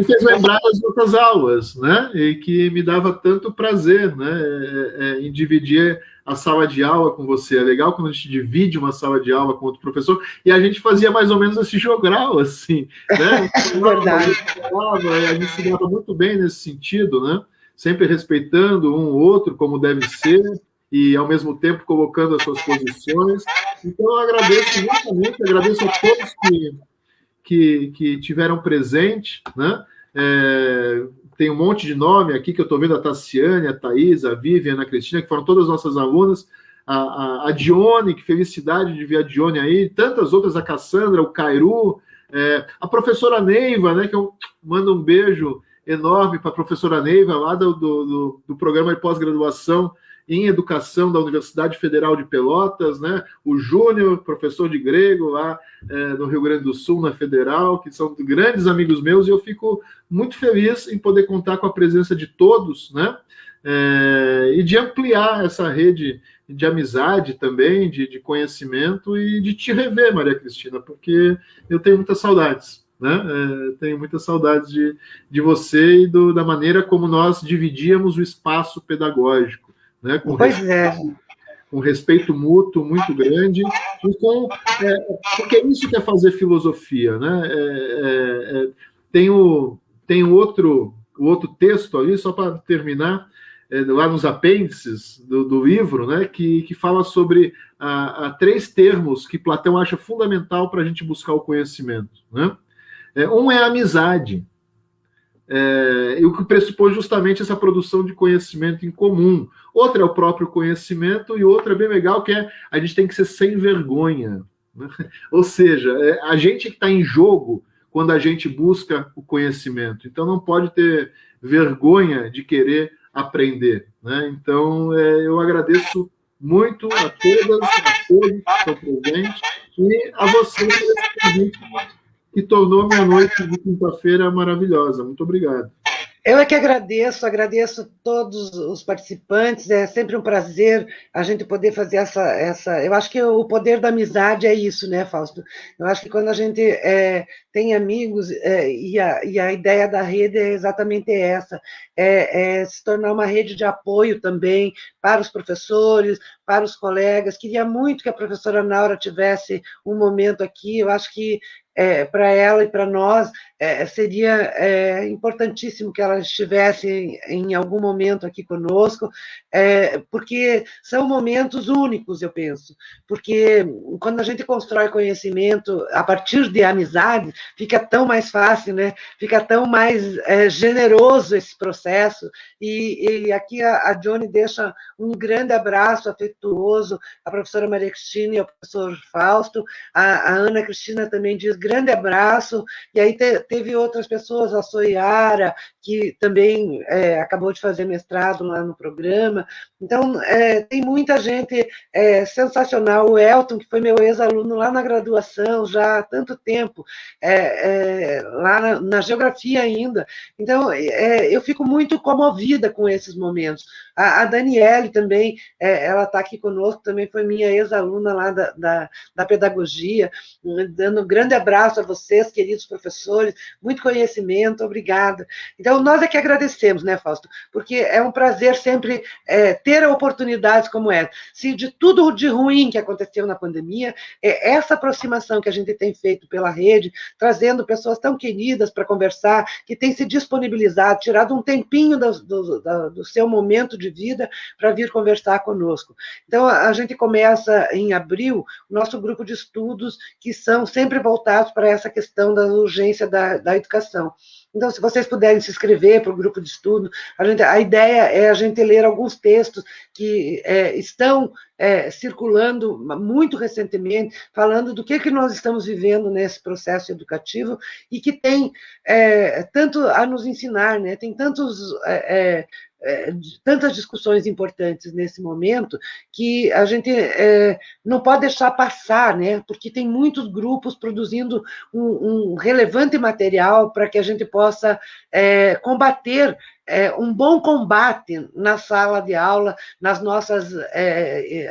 fez lembrar das outras aulas, né? E que me dava tanto prazer, né? Em dividir a sala de aula com você. É legal quando a gente divide uma sala de aula com outro professor, e a gente fazia mais ou menos esse jogral, assim, né? Verdade. A gente se dava muito bem nesse sentido, né? Sempre respeitando um ou outro como deve ser, e, ao mesmo tempo, colocando as suas posições. Então, eu agradeço imensamente, agradeço a todos que tiveram presente, né? Tem um monte de nome aqui que eu estou vendo, a Tassiane, a Thaís, a Vivian, a Cristina, que foram todas nossas alunas, a Dione, que felicidade de ver a Dione aí, tantas outras, a Cassandra, o Cairu, a professora Neiva, né, que eu mando um beijo enorme para a professora Neiva, lá do programa de pós-graduação em Educação da Universidade Federal de Pelotas, né? O Júnior, professor de grego lá no Rio Grande do Sul, na Federal, que são grandes amigos meus, e eu fico muito feliz em poder contar com a presença de todos, né? E de ampliar essa rede de amizade também, de conhecimento, e de te rever, Maria Cristina, porque eu tenho muitas saudades, né? Tenho muitas saudades de você e da maneira como nós dividíamos o espaço pedagógico, né, com respeito mútuo muito grande, porque é isso que é fazer filosofia, né? Tem o outro texto ali, só para terminar, lá nos apêndices do livro, né, que fala sobre três termos que Platão acha fundamental para a gente buscar o conhecimento, né? Um é a amizade, e o que pressupõe justamente essa produção de conhecimento em comum. Outra é o próprio conhecimento, e outra é bem legal, que a gente tem que ser sem vergonha, né? Ou seja, a gente que está em jogo quando a gente busca o conhecimento. Então, não pode ter vergonha de querer aprender, né? Então, eu agradeço muito a todas, a todos que estão presentes, e a você por esse convite que tornou minha noite de quinta-feira maravilhosa. Muito obrigado. Eu é que agradeço todos os participantes, é sempre um prazer a gente poder fazer essa. Eu acho que o poder da amizade é isso, né, Fausto? Eu acho que quando a gente tem amigos, e a ideia da rede é exatamente essa, é se tornar uma rede de apoio também para os professores, para os colegas. Queria muito que a professora Naura tivesse um momento aqui, eu acho que para ela e para nós, seria importantíssimo que ela estivesse em algum momento aqui conosco, porque são momentos únicos, eu penso. Porque quando a gente constrói conhecimento a partir de amizade, fica tão mais fácil, né? Fica tão mais generoso esse processo. E aqui a Johnny deixa um grande abraço afetuoso à professora Maria Cristina e ao professor Fausto. A Ana Cristina também diz grande abraço, e aí teve outras pessoas, a Soiara, que também acabou de fazer mestrado lá no programa. Então, tem muita gente sensacional. O Elton, que foi meu ex-aluno lá na graduação, já há tanto tempo, lá na geografia ainda. Então, eu fico muito comovida com esses momentos. A Daniele também, ela está aqui conosco, também foi minha ex-aluna lá da pedagogia, dando um grande abraço a vocês, queridos professores, muito conhecimento, obrigada. Então, nós é que agradecemos, né, Fausto? Porque é um prazer sempre ter oportunidades como essa. Se de tudo de ruim que aconteceu na pandemia, essa aproximação que a gente tem feito pela rede, trazendo pessoas tão queridas para conversar, que têm se disponibilizado, tirado um tempinho do seu momento de vida para vir conversar conosco. Então, a gente começa em abril o nosso grupo de estudos, que são sempre voltados para essa questão da urgência da educação. Então, se vocês puderem se inscrever para o grupo de estudo, a ideia é a gente ler alguns textos que estão circulando muito recentemente, falando do que nós estamos vivendo nesse processo educativo e que tem tanto a nos ensinar, né? Tem tantas discussões importantes nesse momento que a gente não pode deixar passar, né? Porque tem muitos grupos produzindo um relevante material para que a gente possa combater um bom combate na sala de aula, nas nossas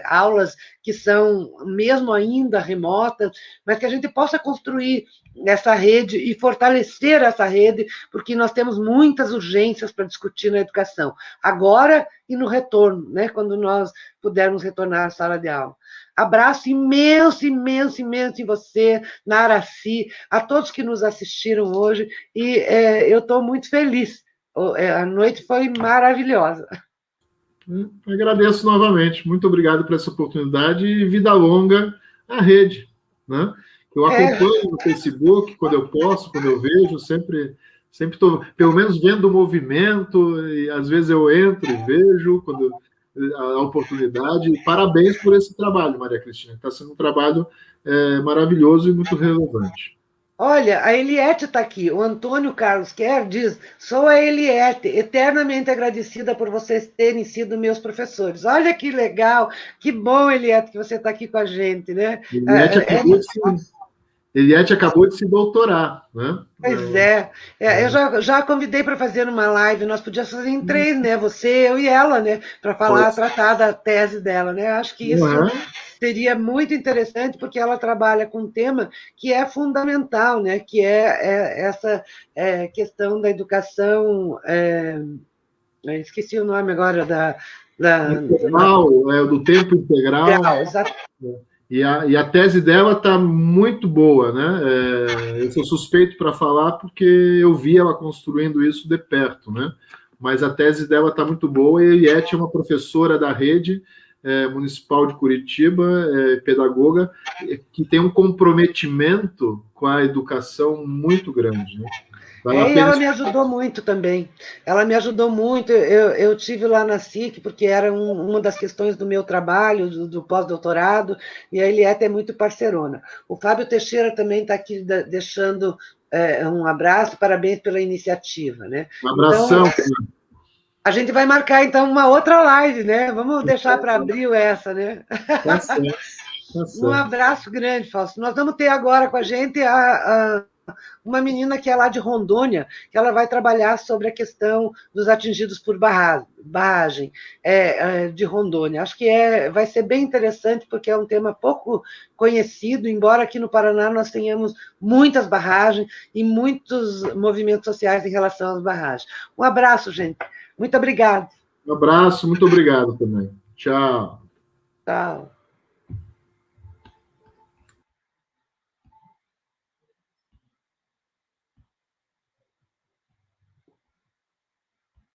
aulas que são mesmo ainda remotas, mas que a gente possa construir essa rede e fortalecer essa rede, porque nós temos muitas urgências para discutir na educação, agora e no retorno, né, quando nós pudermos retornar à sala de aula. Abraço imenso, imenso, imenso em você, na Araci, a todos que nos assistiram hoje, e eu estou muito feliz. A noite foi maravilhosa. Agradeço novamente. Muito obrigado por essa oportunidade e vida longa à rede, né? Eu acompanho no Facebook quando eu posso, quando eu vejo, sempre estou, pelo menos, vendo o movimento, e às vezes eu entro e vejo quando a oportunidade. E parabéns por esse trabalho, Maria Cristina. Está sendo um trabalho maravilhoso e muito relevante. Olha, a Eliette está aqui. O Antônio Carlos Quer diz: sou a Eliette, eternamente agradecida por vocês terem sido meus professores. Olha que legal, que bom, Eliette, que você está aqui com a gente, né? Eliette acabou de se doutorar, né? Pois eu já convidei para fazer uma live, nós podíamos fazer em 3, né? Você, eu e ela, né? Para tratar da tese dela, né? Acho que isso seria muito interessante, porque ela trabalha com um tema que é fundamental, né? Que é essa questão da educação. Esqueci o nome agora do tempo integral. Exato. E a tese dela está muito boa, né? Eu sou suspeito para falar porque eu vi ela construindo isso de perto, né? Mas a tese dela está muito boa, e a Eliette é uma professora da rede municipal de Curitiba, pedagoga, que tem um comprometimento com a educação muito grande, né? E ela me ajudou muito também. Ela me ajudou muito. Eu tive lá na SIC, porque era uma das questões do meu trabalho, do pós-doutorado, e a Eliette é muito parceirona. O Fábio Teixeira também está aqui deixando um abraço, parabéns pela iniciativa, né? Um abração. Então, a gente vai marcar, então, uma outra live, né? Vamos deixar para abril essa, né? Tá certo. Um abraço grande, Fausto. Nós vamos ter agora com a gente a uma menina que é lá de Rondônia, que ela vai trabalhar sobre a questão dos atingidos por barragem de Rondônia. Acho que vai ser bem interessante, porque é um tema pouco conhecido, embora aqui no Paraná nós tenhamos muitas barragens e muitos movimentos sociais em relação às barragens. Um abraço, gente. Muito obrigada. Um abraço, muito obrigado também. Tchau. Tchau.